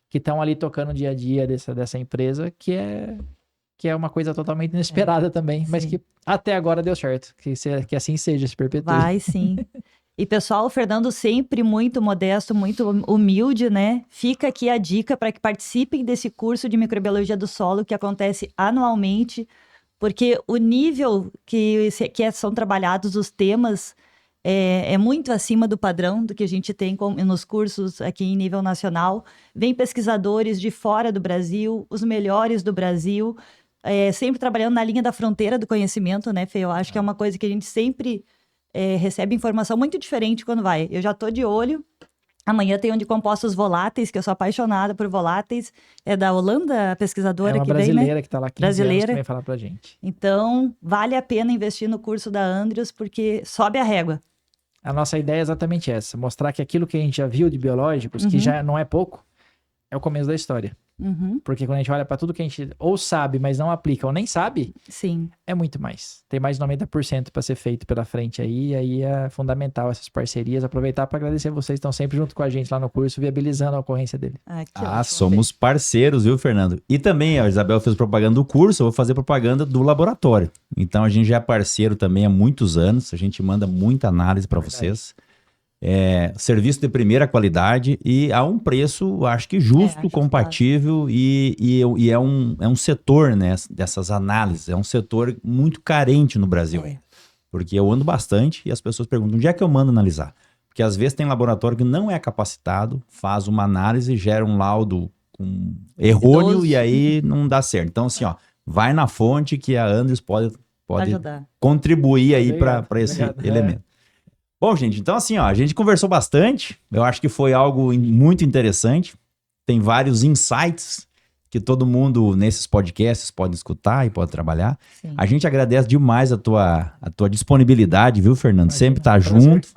que estão ali tocando o dia a dia dessa empresa, que é uma coisa totalmente inesperada também, mas que até agora deu certo. Que assim seja, se perpetue. Vai, sim. E pessoal, o Fernando sempre muito modesto, muito humilde, né? Fica aqui a dica para que participem desse curso de microbiologia do solo que acontece anualmente, porque o nível que são trabalhados os temas é muito acima do padrão do que a gente tem nos cursos aqui em nível nacional. Vem pesquisadores de fora do Brasil, os melhores do Brasil, sempre trabalhando na linha da fronteira do conhecimento, né, Fê? Eu acho que é uma coisa que a gente sempre recebe informação muito diferente quando vai. Eu já tô de olho. Amanhã tem um de compostos voláteis, que eu sou apaixonada por voláteis. É da Holanda, a pesquisadora que vem, né? É uma brasileira que tá lá 15 anos que vem falar pra gente. Então, vale a pena investir no curso da Andrius, porque sobe a régua. A nossa ideia é exatamente essa. Mostrar que aquilo que a gente já viu de biológicos, que já não é pouco, é o começo da história. Porque quando a gente olha para tudo que a gente ou sabe, mas não aplica, ou nem sabe, é muito mais. Tem mais de 90% para ser feito pela frente aí, e aí é fundamental essas parcerias. Aproveitar para agradecer vocês que estão sempre junto com a gente lá no curso, viabilizando a ocorrência dele. Somos parceiros, viu, Fernando? E também, a Isabel fez propaganda do curso, eu vou fazer propaganda do laboratório. Então, a gente já é parceiro também há muitos anos, a gente manda muita análise para vocês. Serviço de primeira qualidade e a um preço, acho que justo, compatível e é um setor, né, dessas análises, é um setor muito carente no Brasil, porque eu ando bastante e as pessoas perguntam, onde é que eu mando analisar? Porque às vezes tem laboratório que não é capacitado, faz uma análise, gera um laudo errôneo e aí não dá certo. Então, assim, ó, vai na fonte que a Andres pode contribuir aí para esse elemento. Bom, gente, então assim, ó, a gente conversou bastante. Eu acho que foi algo muito interessante. Tem vários insights que todo mundo nesses podcasts pode escutar e pode trabalhar. Sim. A gente agradece demais a tua disponibilidade, viu, Fernando? Sempre tá junto.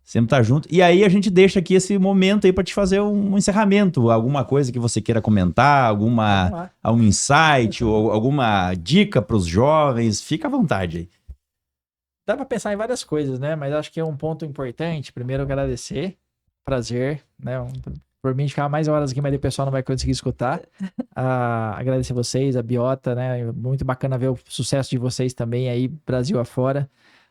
Sempre tá junto. E aí a gente deixa aqui esse momento aí para te fazer um encerramento, alguma coisa que você queira comentar, algum insight ou alguma dica para os jovens. Fica à vontade aí. Dá para pensar em várias coisas, né? Mas acho que é um ponto importante. Primeiro, agradecer. Prazer, né? Por mim, ficar mais horas aqui, mas o pessoal não vai conseguir escutar. Agradecer vocês, a Biota, né? Muito bacana ver o sucesso de vocês também aí, Brasil afora.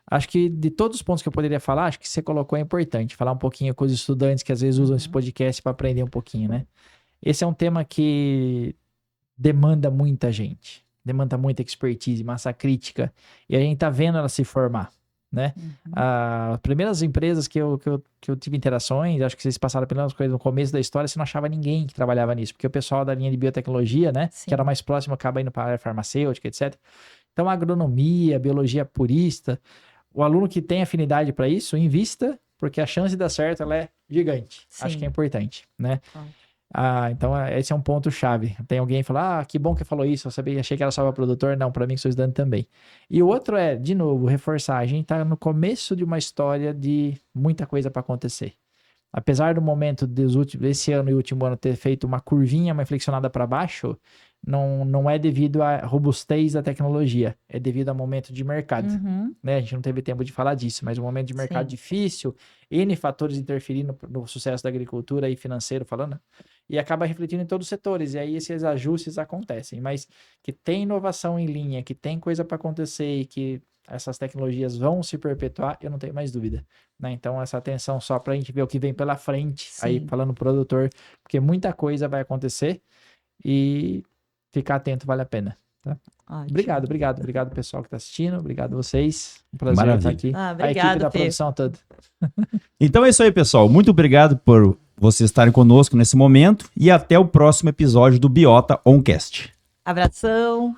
Acho que de todos os pontos que eu poderia falar, acho que você colocou é importante. Falar um pouquinho com os estudantes que às vezes usam esse podcast para aprender um pouquinho, né? Esse é um tema que demanda muita gente. Demanda muita expertise, massa crítica. E a gente tá vendo ela se formar, né? As primeiras empresas que eu tive interações, acho que vocês passaram pelas coisas no começo da história, você não achava ninguém que trabalhava nisso. Porque o pessoal da linha de biotecnologia, né? Sim. Que era mais próximo, acaba indo para a área farmacêutica, etc. Então, agronomia, biologia purista... O aluno que tem afinidade para isso, invista, porque a chance de dar certo ela é gigante. Sim. Acho que é importante, né? Então, esse é um ponto chave. Tem alguém que fala, que bom que falou isso, eu achei que era só para produtor. Não, para mim que sou estudante também. E o outro é, de novo, reforçar. A gente está no começo de uma história de muita coisa para acontecer. Apesar do momento desse ano e último ano ter feito uma curvinha, uma flexionada para baixo, não é devido à robustez da tecnologia, é devido ao momento de mercado. Né? A gente não teve tempo de falar disso, mas um momento de mercado difícil, N fatores interferindo no sucesso da agricultura e financeiro falando, e acaba refletindo em todos os setores, e aí esses ajustes acontecem, mas que tem inovação em linha, que tem coisa para acontecer e que essas tecnologias vão se perpetuar, eu não tenho mais dúvida. Né? Então, essa atenção só para a gente ver o que vem pela frente, aí falando produtor, porque muita coisa vai acontecer e ficar atento vale a pena. Tá? Obrigado pessoal que está assistindo, obrigado vocês, um prazer estar aqui. A equipe da produção toda. Então é isso aí, pessoal, muito obrigado por vocês estarem conosco nesse momento e até o próximo episódio do Biota Oncast. Abração!